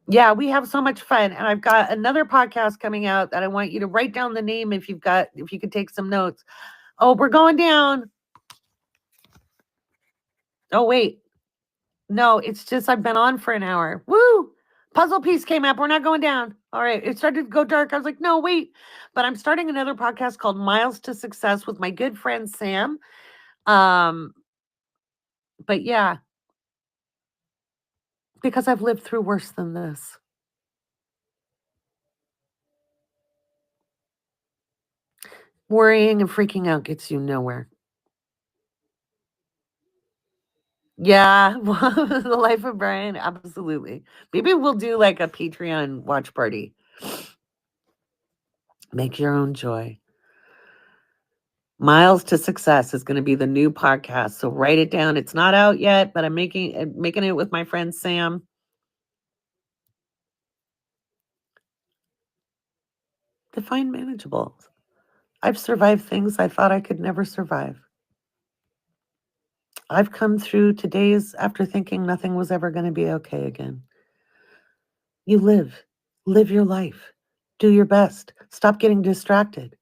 Yeah, we have so much fun. And I've got another podcast coming out that I want you to write down the name if you could take some notes. Oh, we're going down. Oh, wait. No, it's just I've been on for an hour. Woo! Puzzle piece came up. We're not going down. All right. It started to go dark. I was like, no, wait. But I'm starting another podcast called Miles to Success with my good friend Sam. But yeah, because I've lived through worse than this. Worrying and freaking out gets you nowhere. Yeah, the life of Brian, absolutely. Maybe we'll do like a Patreon watch party. Make your own joy. Miles to Success is going to be the new podcast. So write it down. It's not out yet, but I'm making it with my friend Sam. Define manageable. I've survived things I thought I could never survive. I've come through today's after thinking nothing was ever going to be okay again. You live your life, do your best, stop getting distracted,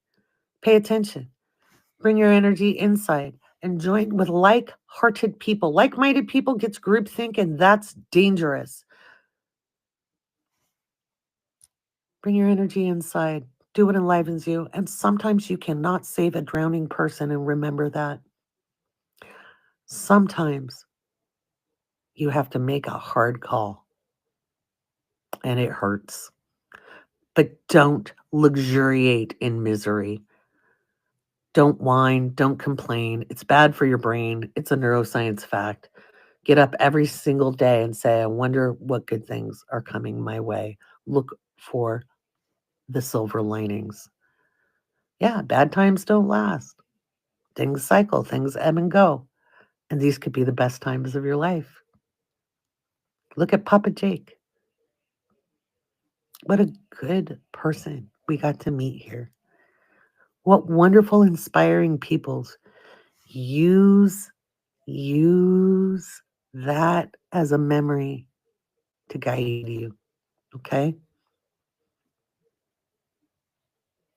pay attention, bring your energy inside, and join with like-hearted people. Like-minded people gets groupthink, and that's dangerous. Bring your energy inside, do what enlivens you, and sometimes you cannot save a drowning person, and remember that. Sometimes you have to make a hard call, and it hurts. But don't luxuriate in misery. Don't whine, don't complain. It's bad for your brain. It's a neuroscience fact. Get up every single day and say, I wonder what good things are coming my way. Look for the silver linings. Yeah, bad times don't last. Things cycle, things ebb and go. And these could be the best times of your life. Look at Papa Jake. What a good person we got to meet here. What wonderful, inspiring peoples. Use that as a memory. to guide you. Okay?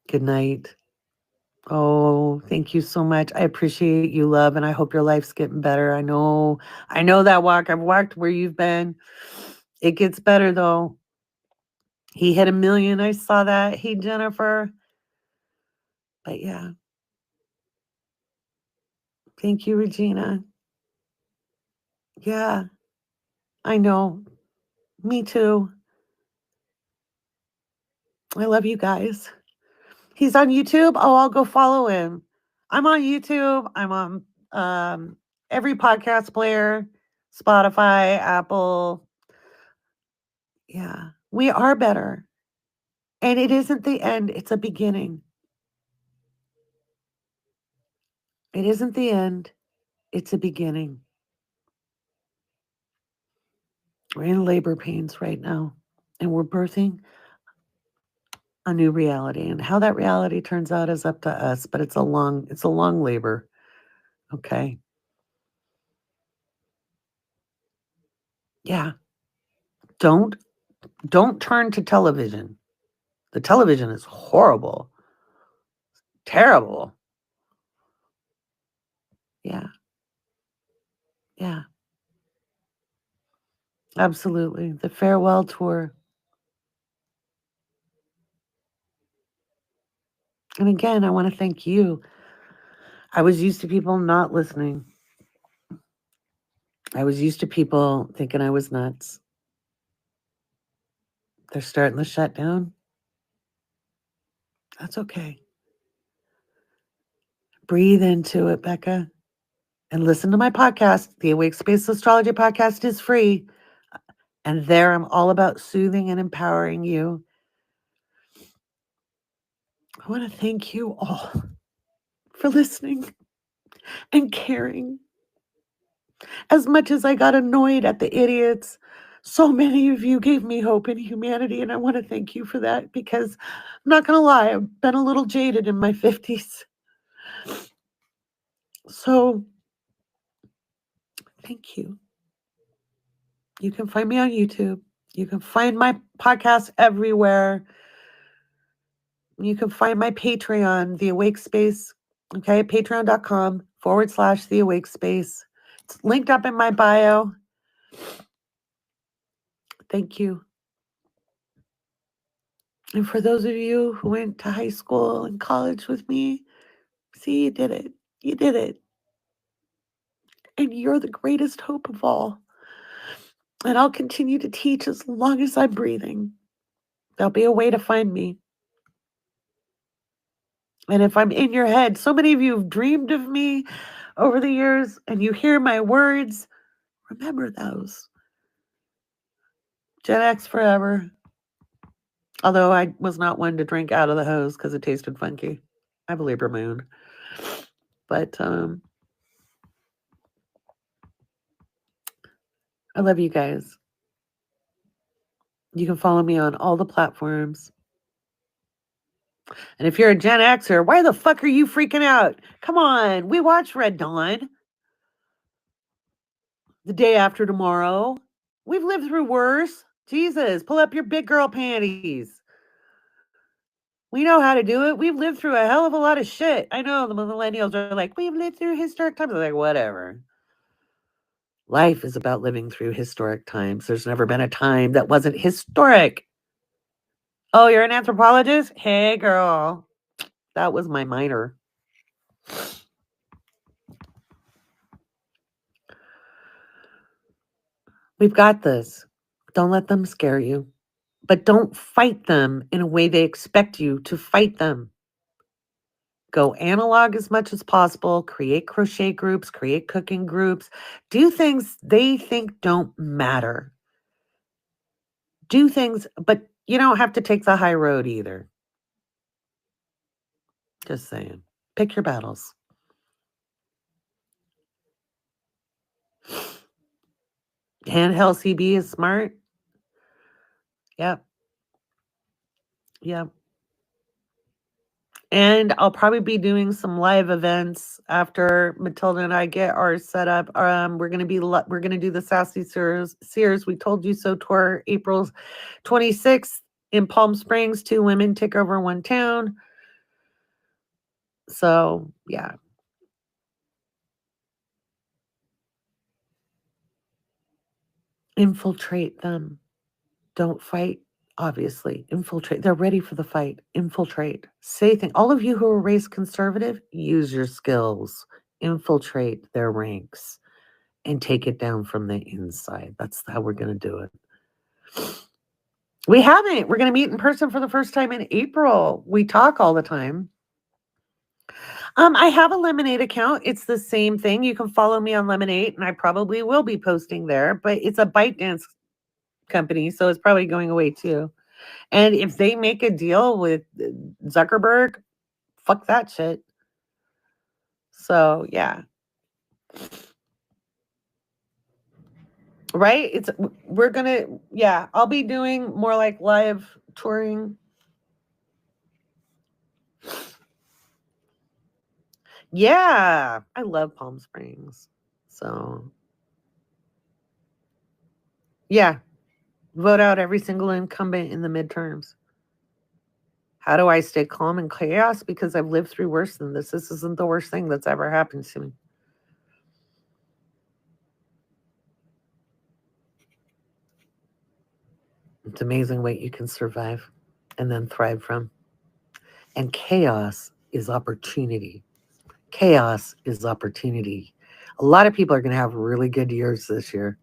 Good night. Oh, thank you so much. I appreciate you, love, and I hope your life's getting better. I know that walk. I've walked where you've been. It gets better though. He hit 1 million. I saw that. Hey, Jennifer. But yeah, thank you, Regina. Yeah, I know. Me too. I love you guys. He's on YouTube. Oh, I'll go follow him. I'm on YouTube. I'm on every podcast player, Spotify, Apple. Yeah, we are better. And it isn't the end, it's a beginning. It isn't the end, it's a beginning. We're in labor pains right now, and we're birthing a new reality. And how that reality turns out is up to us, but it's a long labor. Okay. Yeah. Don't turn to television. The television is horrible. Terrible. Yeah. Yeah. Absolutely. The farewell tour. And again, I want to thank you. I was used to people not listening. I was used to people thinking I was nuts. They're starting to shut down. That's okay. Breathe into it, Becca, and listen to my podcast. The Awake Space Astrology podcast is free. And there I'm all about soothing and empowering you. I want to thank you all for listening and caring. As much as I got annoyed at the idiots, so many of you gave me hope in humanity, and I want to thank you for that because I'm not going to lie, I've been a little jaded in my 50s. So, thank you. You can find me on YouTube. You can find my podcast everywhere. You can find my Patreon, The Awake Space, okay? Patreon.com/The Awake Space. It's linked up in my bio. Thank you. And for those of you who went to high school and college with me, see, you did it. You did it. And you're the greatest hope of all. And I'll continue to teach as long as I'm breathing. There'll be a way to find me. And if I'm in your head, so many of you have dreamed of me over the years, and you hear my words, remember those. Gen X forever. Although I was not one to drink out of the hose because it tasted funky. I have a Libra moon. But I love you guys. You can follow me on all the platforms. And if you're a Gen Xer, why the fuck are you freaking out? Come on, we watch Red Dawn the day after tomorrow. We've lived through worse. Jesus, pull up your big girl panties. We know how to do it. We've lived through a hell of a lot of shit. I know the millennials are like, we've lived through historic times. I'm like, whatever. Life is about living through historic times. There's never been a time that wasn't historic. Oh, you're an anthropologist? Hey, girl. That was my minor. We've got this. Don't let them scare you. But don't fight them in a way they expect you to fight them. Go analog as much as possible, create crochet groups, create cooking groups, do things they think don't matter. Do things, but you don't have to take the high road either. Just saying. Pick your battles. Handheld CB is smart. Yep. Yep. And I'll probably be doing some live events after Matilda and I get ours set up. We're gonna do the Sassy Sears We Told You So tour April 26th in Palm Springs. Two women take over one town. So yeah. Infiltrate them. Don't fight, obviously. Infiltrate. They're ready for the fight. Infiltrate. Say things. All of you who are raised conservative, use your skills. Infiltrate their ranks and take it down from the inside. That's how we're going to do it. We haven't. We're going to meet in person for the first time in April. We talk all the time. I have a Lemonade account. It's the same thing. You can follow me on Lemonade, and I probably will be posting there, but it's a ByteDance company, so it's probably going away too. And if they make a deal with Zuckerberg, fuck that shit. So, yeah. Right? We're going to, yeah, I'll be doing more like live touring. Yeah, I love Palm Springs. So, yeah, vote out every single incumbent in the midterms. How do I stay calm in chaos? Because I've lived through worse than this. This isn't the worst thing that's ever happened to me. It's amazing what you can survive and then thrive from. And chaos is opportunity. Chaos is opportunity. A lot of people are going to have really good years this year.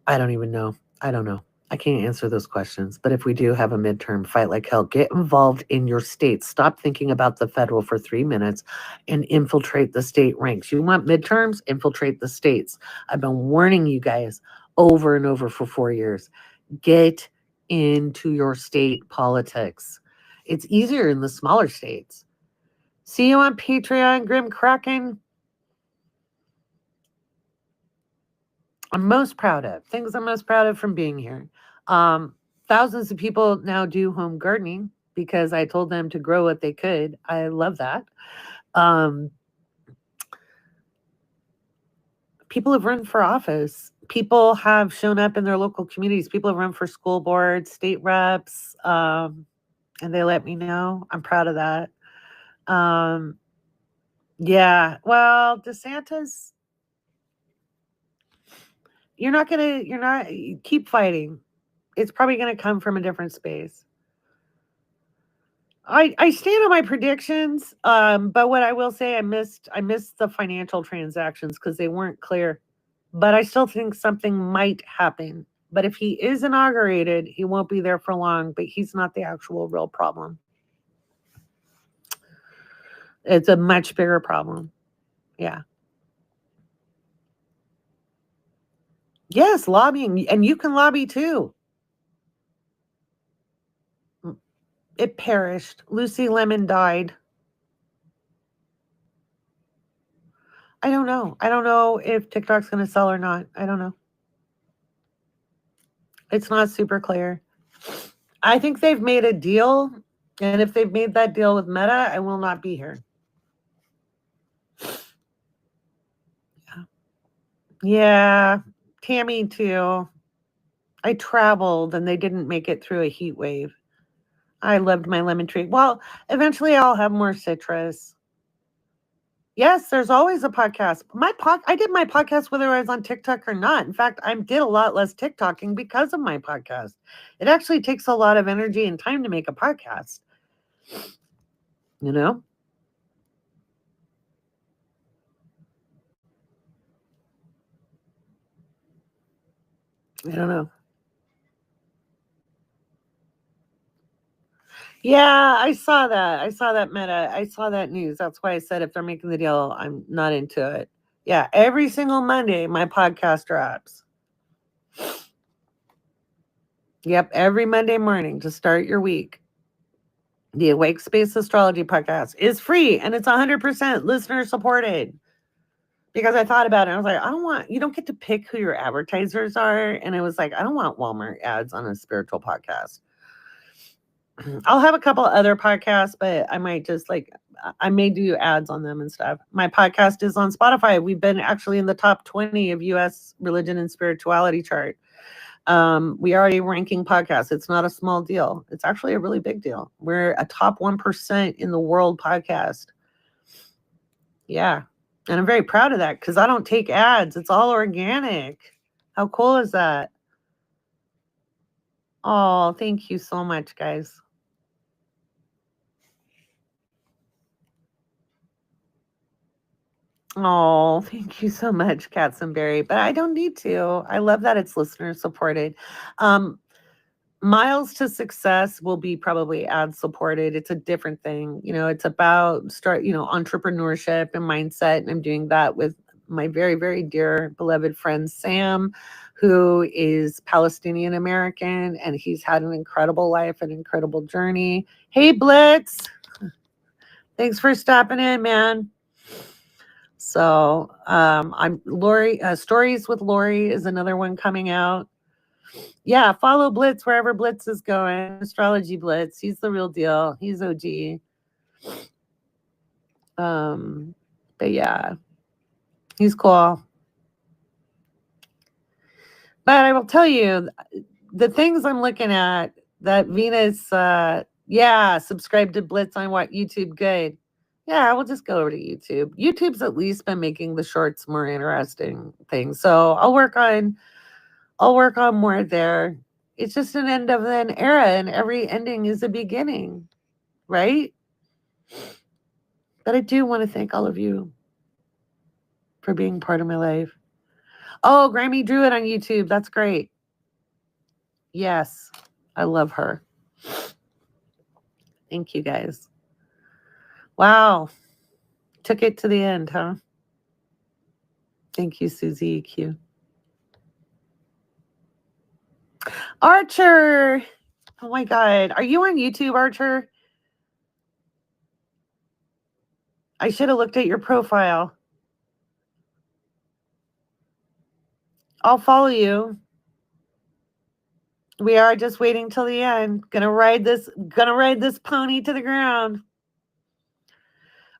I don't even know. I don't know. I can't answer those questions. But if we do have a midterm, fight like hell. Get involved in your state. Stop thinking about the federal for 3 minutes and infiltrate the state ranks. You want midterms? Infiltrate the states. I've been warning you guys over and over for 4 years. Get into your state politics. It's easier in the smaller states. See you on Patreon, Grim Kraken. I'm most proud of. Things I'm most proud of from being here. Thousands of people now do home gardening because I told them to grow what they could. I love that. People have run for office. People have shown up in their local communities. People have run for school boards, state reps, and they let me know. I'm proud of that. Yeah, well, DeSantis, keep fighting. It's probably going to come from a different space. I stand on my predictions, but what I will say, I missed the financial transactions because they weren't clear. But I still think something might happen. But if he is inaugurated, he won't be there for long. But he's not the actual real problem. It's a much bigger problem. Yeah. Yes, lobbying, and you can lobby too. It perished. Lucy Lemon died. I don't know. I don't know if TikTok's going to sell or not. I don't know. It's not super clear. I think they've made a deal, and if they've made that deal with Meta, I will not be here. Yeah, Tammy too. I traveled, and they didn't make it through a heat wave. I loved my lemon tree. Well, eventually I'll have more citrus. Yes, there's always a podcast. I did my podcast whether I was on TikTok or not. In fact, I did a lot less TikToking because of my podcast. It actually takes a lot of energy and time to make a podcast. You know? I don't know. Yeah, I saw that. I saw that Meta. I saw that news. That's why I said if they're making the deal, I'm not into it. Yeah, every single Monday, my podcast drops. Yep, every Monday morning to start your week. The Awake Space Astrology podcast is free and it's 100% listener supported. Because I thought about it, I was like, you don't get to pick who your advertisers are. And I was like, I don't want Walmart ads on a spiritual podcast. I'll have a couple other podcasts, but I might just like I may do ads on them and stuff. My podcast is on Spotify. We've been actually in the top 20 of US religion and spirituality chart. We already ranking podcasts. It's not a small deal. It's actually a really big deal. We're a top 1% in the world podcast. Yeah. And I'm very proud of that because I don't take ads. It's all organic. How cool is that? Oh, thank you so much, guys. Oh, thank you so much, Katzenberry. But I don't need to. I love that it's listener supported. Um, Miles to success will be probably ad supported. It's a different thing. It's about entrepreneurship and mindset. And I'm doing that with my very, very dear beloved friend Sam, who is Palestinian American, and he's had an incredible life, an incredible journey. Hey, Blitz. Thanks for stopping in, man. So I'm Lori. Stories with Lori is another one coming out. Yeah, follow Blitz wherever Blitz is going. Astrology Blitz. He's the real deal. He's OG. Um, but yeah, he's cool. But I will tell you, the things I'm looking at that Venus. Yeah, subscribe to Blitz on what YouTube. Good. Yeah, we'll just go over to YouTube. YouTube's at least been making the shorts more interesting things. So I'll work on more there. It's just an end of an era, and every ending is a beginning, right? But I do want to thank all of you for being part of my life. Oh, Grammy Druid on YouTube. That's great. Yes, I love her. Thank you guys. Wow. Took it to the end, huh? Thank you, Susie EQ. Archer. Oh my God. Are you on YouTube, Archer? I should have looked at your profile. I'll follow you. We are just waiting till the end. Gonna ride this pony to the ground.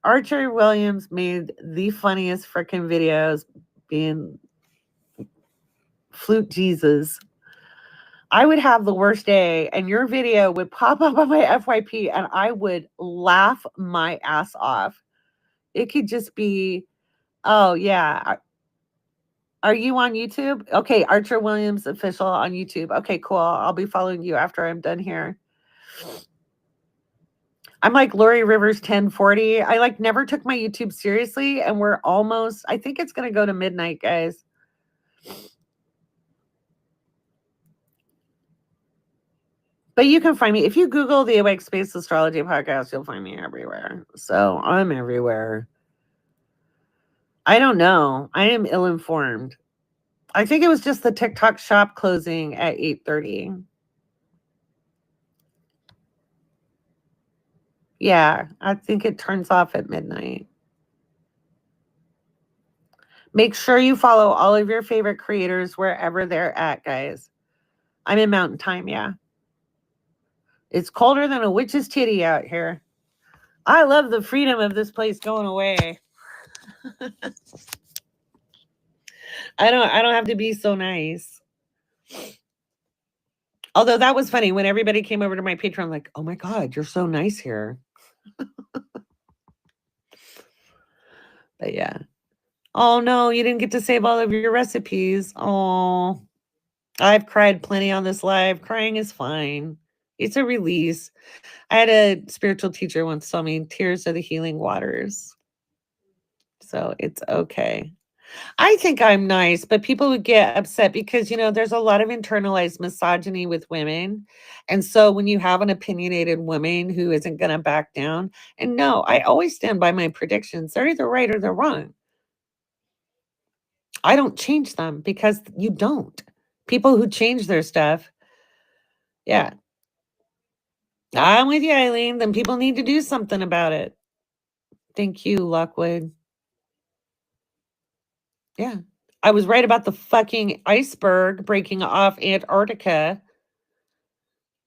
Archer Williams made the funniest freaking videos being flute Jesus. I would have the worst day and your video would pop up on my FYP and I would laugh my ass off. It could just be, oh yeah. Are you on YouTube? Okay, Archer Williams official on YouTube. Okay, cool. I'll be following you after I'm done here. I'm like Lori Rivers 1040. I like never took my YouTube seriously, and we're almost, I think it's gonna go to midnight, guys. But you can find me. If you Google the Awake Space Astrology Podcast, you'll find me everywhere. So I'm everywhere. I don't know. I am ill-informed. I think it was just the TikTok shop closing at 8:30. Yeah, I think it turns off at midnight. Make sure you follow all of your favorite creators wherever they're at, guys. I'm in Mountain Time, yeah. It's colder than a witch's titty out here. I love the freedom of this place going away. I don't have to be so nice. Although that was funny when everybody came over to my Patreon, like, oh my God, you're so nice here. But yeah. Oh no, you didn't get to save all of your recipes. Oh, I've cried plenty on this live. Crying is fine. It's a release. I had a spiritual teacher once tell me tears are the healing waters. So it's okay. I think I'm nice, but people would get upset because, there's a lot of internalized misogyny with women. And so when you have an opinionated woman who isn't going to back down, and no, I always stand by my predictions. They're either right or they're wrong. I don't change them because you don't. People who change their stuff, yeah. I'm with you, Eileen. Then people need to do something about it. Thank you, Lockwood. Yeah. I was right about the fucking iceberg breaking off Antarctica.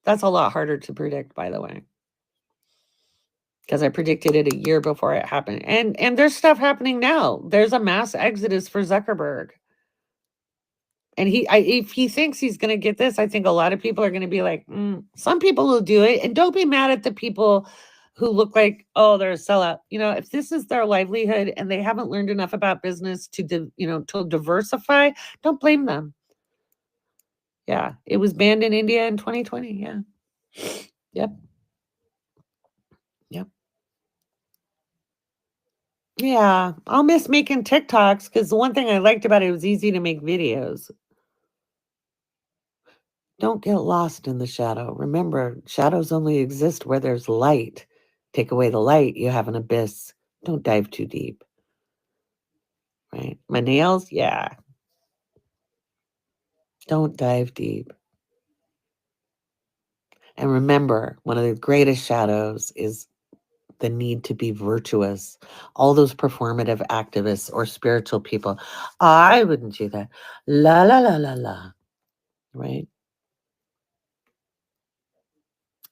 That's a lot harder to predict, by the way, because I predicted it a year before it happened. And there's stuff happening now. There's a mass exodus for Zuckerberg. And if he thinks he's going to get this, I think a lot of people are going to be like, some people will do it. And don't be mad at the people who look like, oh, they're a sellout. If this is their livelihood and they haven't learned enough about business to diversify, don't blame them. Yeah, it was banned in India in 2020. Yeah. Yep. Yep. Yeah, I'll miss making TikToks because the one thing I liked about it was easy to make videos. Don't get lost in the shadow. Remember, shadows only exist where there's light. Take away the light, you have an abyss. Don't dive too deep. Right? My nails, yeah. Don't dive deep. And remember, one of the greatest shadows is the need to be virtuous. All those performative activists or spiritual people, I wouldn't do that. La la la la la. Right?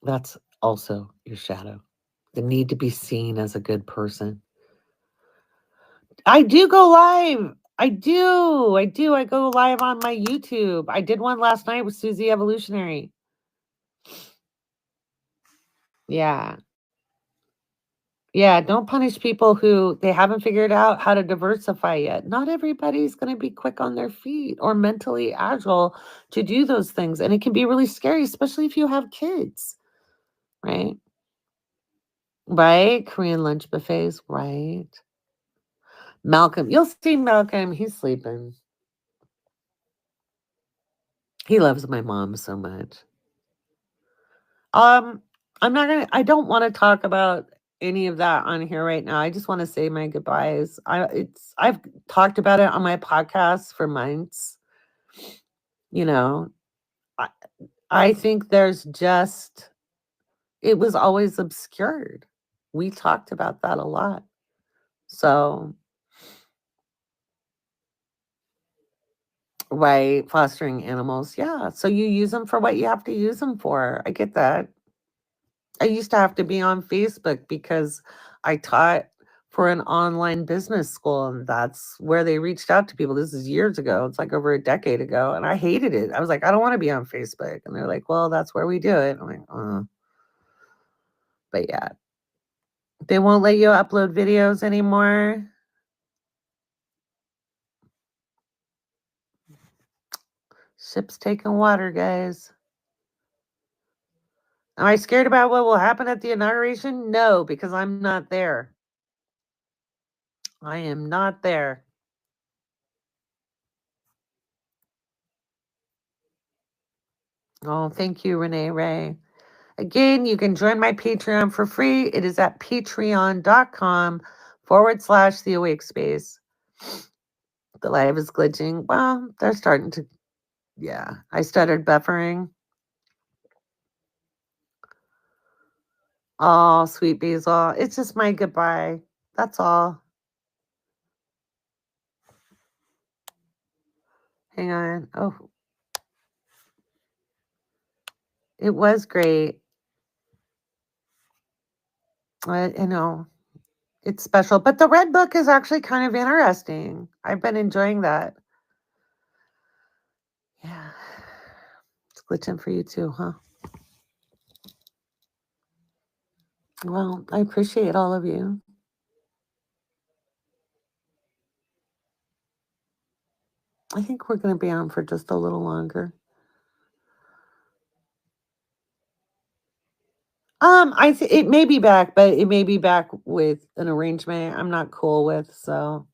That's also your shadow. The need to be seen as a good person. I do go live. I do. I do. I go live on my YouTube. I did one last night with Susie Evolutionary. Yeah. Yeah. Don't punish people who they haven't figured out how to diversify yet. Not everybody's going to be quick on their feet or mentally agile to do those things. And it can be really scary, especially if you have kids. Right? Right? Korean lunch buffets. Right? Malcolm. You'll see Malcolm. He's sleeping. He loves my mom so much. I don't want to talk about any of that on here right now. I just want to say my goodbyes. I've talked about it on my podcast for months. You know, I, I think it was always obscured. We talked about that a lot. So, right, fostering animals. Yeah. So you use them for what you have to use them for. I get that. I used to have to be on Facebook because I taught for an online business school, and that's where they reached out to people. This is years ago. It's like over a decade ago, and I hated it. I was like, I don't want to be on Facebook, and they're like, well, that's where we do it. I'm like, but yeah, they won't let you upload videos anymore. Ship's taking water, guys. Am I scared about what will happen at the inauguration? No, because I'm not there. I am not there. Oh, thank you, Renee Ray. Again, you can join my Patreon for free. It is at patreon.com/the awake space. The live is glitching. Well, they're starting to, yeah. I started buffering. Oh, sweet basil. It's just my goodbye. That's all. Hang on. Oh, it was great. I know it's special, but the red book is actually kind of interesting. I've been enjoying that. Yeah. It's glitching for you too, huh? Well, I appreciate all of you. I think we're going to be on for just a little longer. It may be back, but it may be back with an arrangement I'm not cool with. So,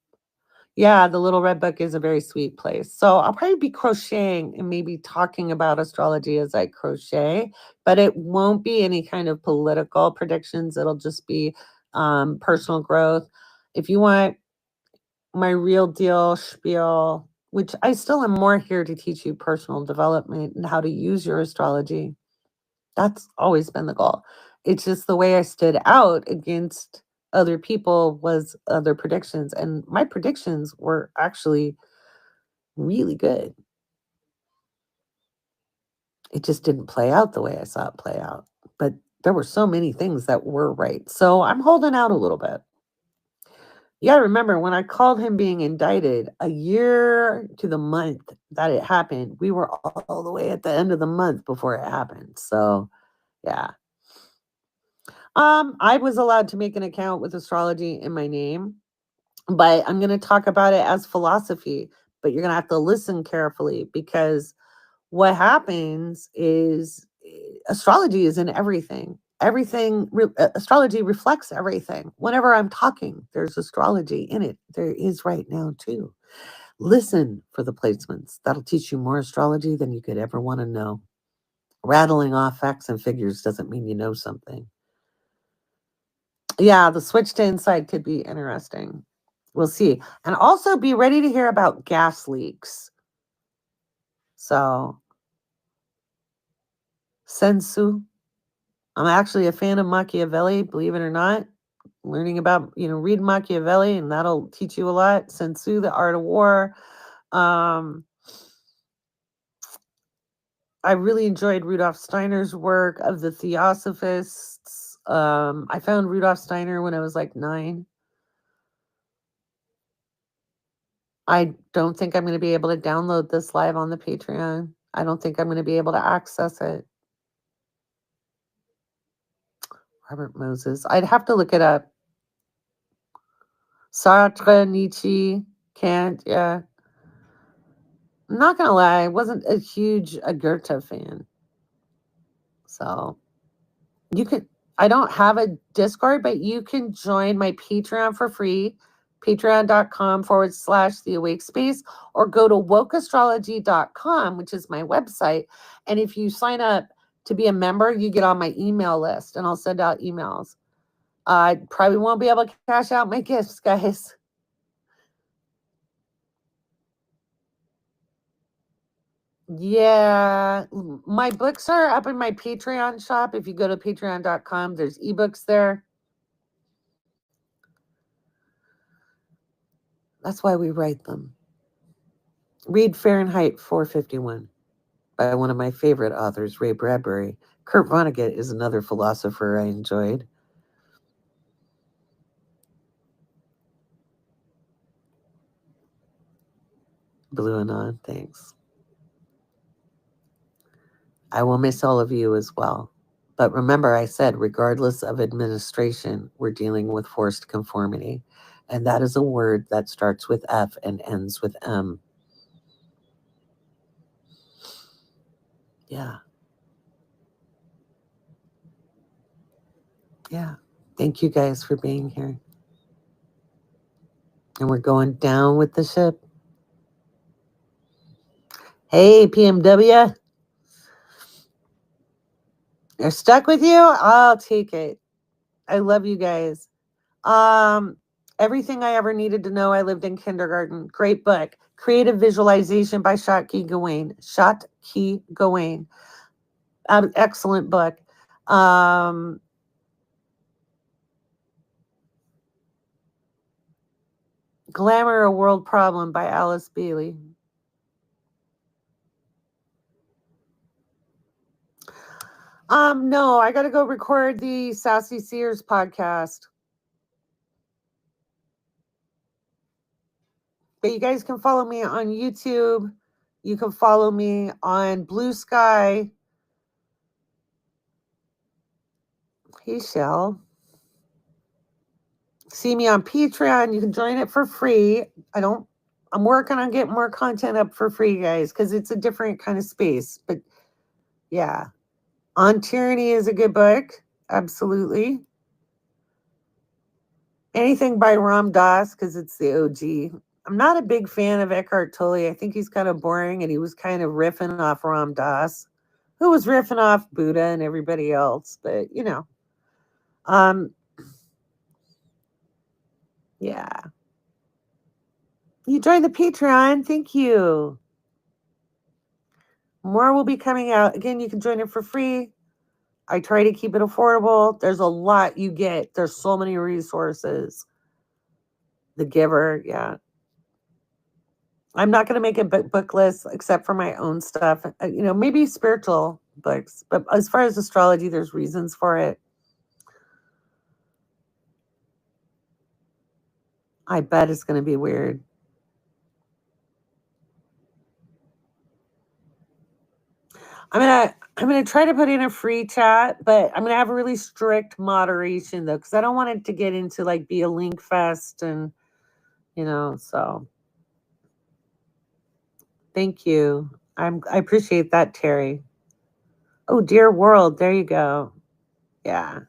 yeah, the Little Red Book is a very sweet place. So, I'll probably be crocheting and maybe talking about astrology as I crochet, but it won't be any kind of political predictions. It'll just be personal growth. If you want my real deal spiel, which I still am more here to teach you personal development and how to use your astrology. That's always been the goal. It's just the way I stood out against other people was other predictions. And my predictions were actually really good. It just didn't play out the way I saw it play out. But there were so many things that were right. So I'm holding out a little bit. You got to remember when I called him being indicted a year to the month that it happened, we were all the way at the end of the month before it happened. So, yeah. I was allowed to make an account with astrology in my name, but I'm going to talk about it as philosophy, but you're going to have to listen carefully because what happens is astrology is in everything. Astrology reflects everything. Whenever I'm talking, there's astrology in it. There is right now too. Listen for the placements. That'll teach you more astrology than you could ever want to know. Rattling off facts and figures doesn't mean you know something. Yeah, the switch to insight could be interesting. We'll see. And also be ready to hear about gas leaks. So, sensu. I'm actually a fan of Machiavelli, believe it or not. Learning about, read Machiavelli, and that'll teach you a lot. Sun Tzu, The Art of War. Um, I really enjoyed Rudolf Steiner's work of the Theosophists. I found Rudolf Steiner when I was like 9. I don't think I'm going to be able to download this live on the Patreon. I don't think I'm going to be able to access it. Robert Moses. I'd have to look it up. Sartre, Nietzsche, Kant, yeah. I'm not going to lie, I wasn't a huge Goethe fan. So you can, I don't have a Discord, but you can join my Patreon for free, patreon.com/the awake space, or go to wokeastrology.com, which is my website. And if you sign up to be a member, you get on my email list and I'll send out emails. I probably won't be able to cash out my gifts, guys. Yeah, my books are up in my Patreon shop. If you go to patreon.com, there's ebooks there. That's why we write them. Read Fahrenheit 451 by one of my favorite authors, Ray Bradbury. Kurt Vonnegut is another philosopher I enjoyed. Blue Anon, thanks. I will miss all of you as well. But remember, I said, regardless of administration, we're dealing with forced conformity. And that is a word that starts with F and ends with M. Yeah. Yeah. Thank you guys for being here. And we're going down with the ship. Hey, PMW. They're stuck with you? I'll take it. I love you guys. Everything I ever needed to know, I lived in kindergarten. Great book. Creative Visualization by Shotki Gawain. Shotki Gawain. Excellent book. Glamour, a World Problem by Alice Bailey. No, I gotta go record the Sassy Sears podcast. But you guys can follow me on YouTube. You can follow me on Blue Sky. Hey, Shell. See me on Patreon. You can join it for free. I'm working on getting more content up for free, guys, because it's a different kind of space. But yeah. On Tyranny is a good book. Absolutely. Anything by Ram Dass, because it's the OG. I'm not a big fan of Eckhart Tolle. I think he's kind of boring, and he was kind of riffing off Ram Dass, who was riffing off Buddha and everybody else. But, yeah. You joined the Patreon. Thank you. More will be coming out. Again, you can join it for free. I try to keep it affordable. There's a lot you get. There's so many resources. The Giver, yeah. I'm not going to make a book list except for my own stuff. Maybe spiritual books, but as far as astrology, there's reasons for it. I bet it's going to be weird. I'm gonna try to put in a free chat, but I'm gonna have a really strict moderation though, because I don't want it to get into like be a link fest and so thank you. I appreciate that, Terry. Oh, dear world, there you go. Yeah.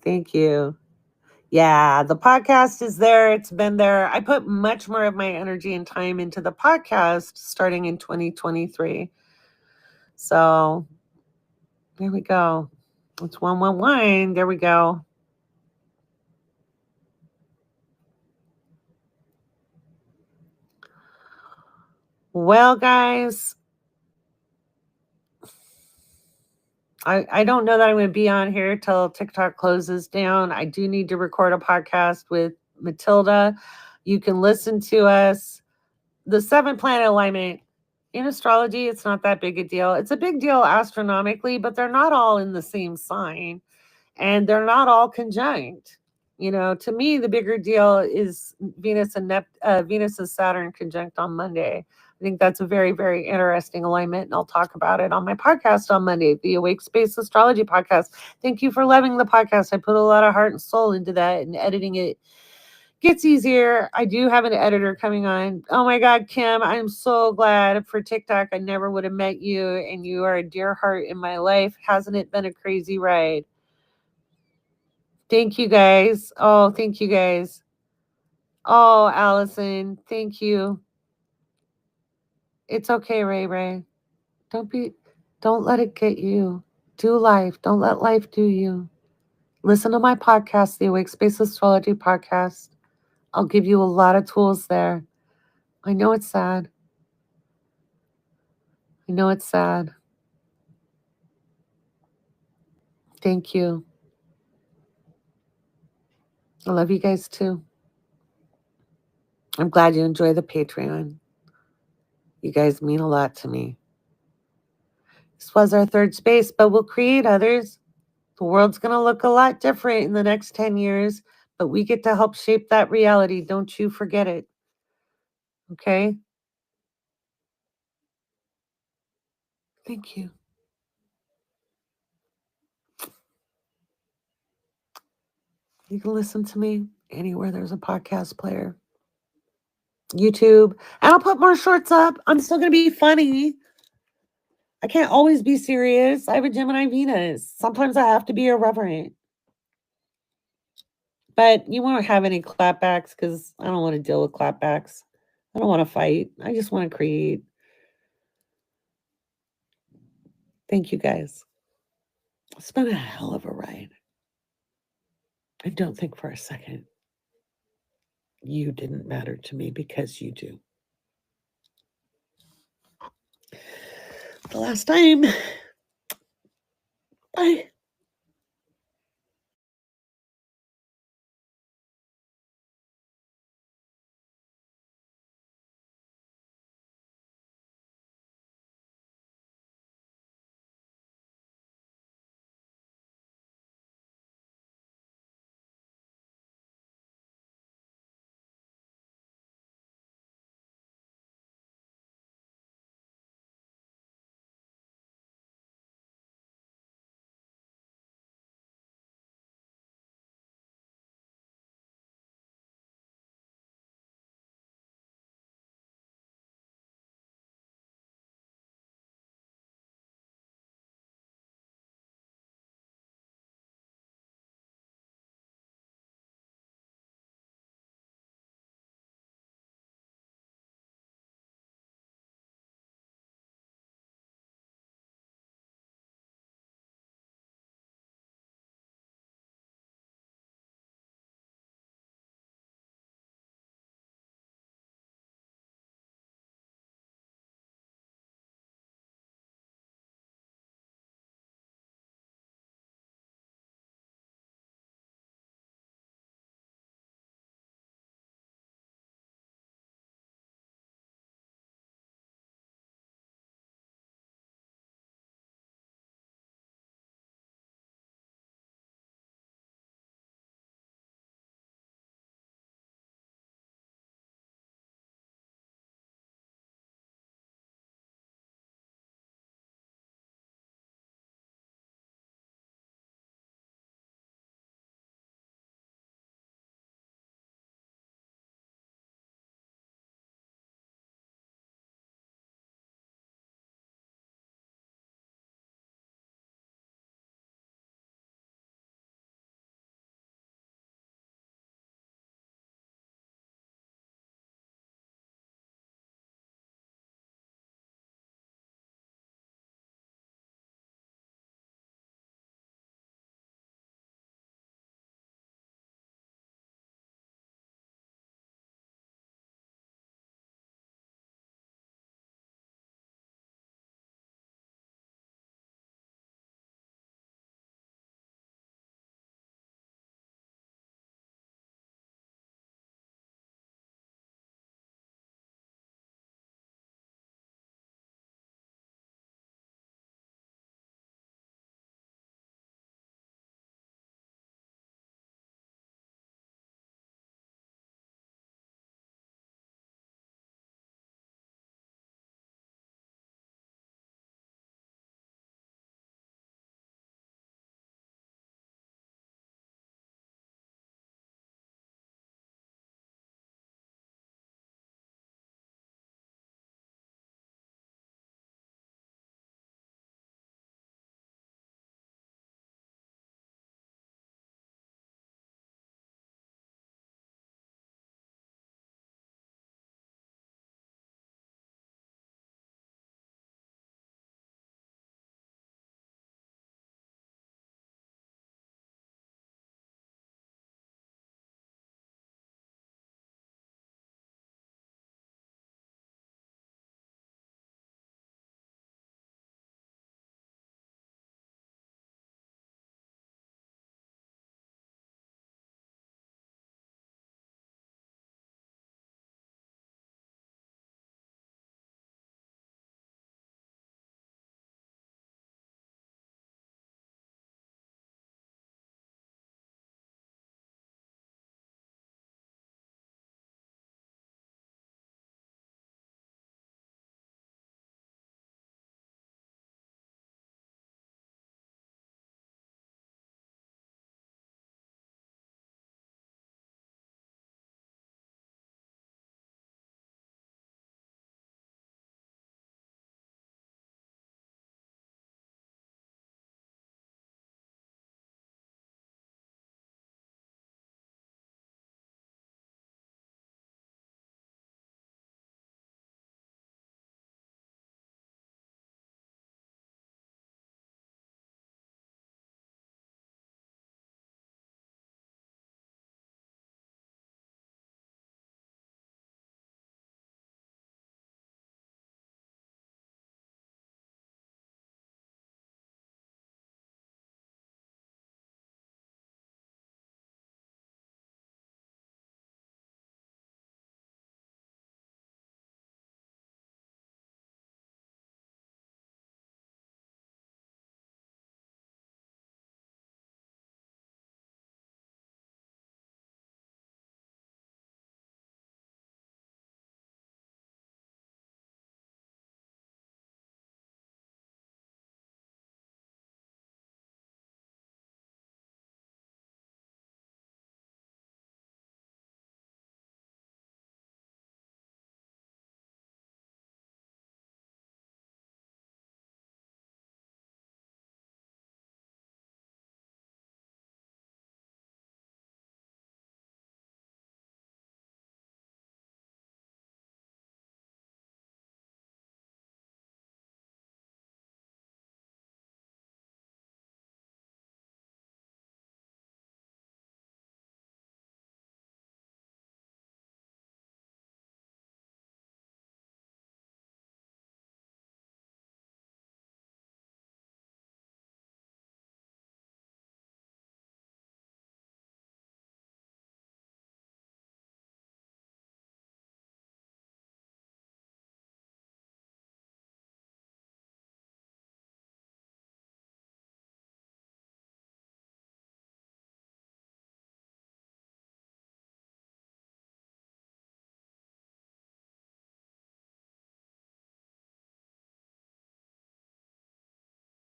Thank you. Yeah, the podcast is there. It's been there. I put much more of my energy and time into the podcast starting in 2023. So there we go. It's 111. There we go. Well, guys, I don't know that I'm going to be on here till TikTok closes down. I do need to record a podcast with Matilda. You can listen to us. The 7-planet alignment in astrology, it's not that big a deal. It's a big deal astronomically, but they're not all in the same sign and they're not all conjunct. To me, the bigger deal is Venus and Saturn conjunct on Monday. I think that's a very, very interesting alignment, and I'll talk about it on my podcast on Monday, the Awake Space Astrology podcast. Thank you for loving the podcast. I put a lot of heart and soul into that, and editing it gets easier. I do have an editor coming on. Oh my God, Kim, I'm so glad for TikTok. I never would have met you, and you are a dear heart in my life. Hasn't it been a crazy ride? Thank you guys. Oh, thank you guys. Oh, Allison, thank you. It's okay, Ray Ray. Don't let it get you. Do life. Don't let life do you. Listen to my podcast, the Awake Space Astrology podcast. I'll give you a lot of tools there. I know it's sad. I know it's sad. Thank you. I love you guys too. I'm glad you enjoy the Patreon. You guys mean a lot to me. This was our third space, but we'll create others. The world's going to look a lot different in the next 10 years, but we get to help shape that reality. Don't you forget it. Okay? Thank you. You can listen to me anywhere there's a podcast player. YouTube. And I'll put more shorts up. I'm still going to be funny. I can't always be serious. I have a Gemini Venus. Sometimes I have to be irreverent. But you won't have any clapbacks because I don't want to deal with clapbacks. I don't want to fight. I just want to create. Thank you guys. It's been a hell of a ride. I don't think for a second you didn't matter to me, because you do. The last time. Bye.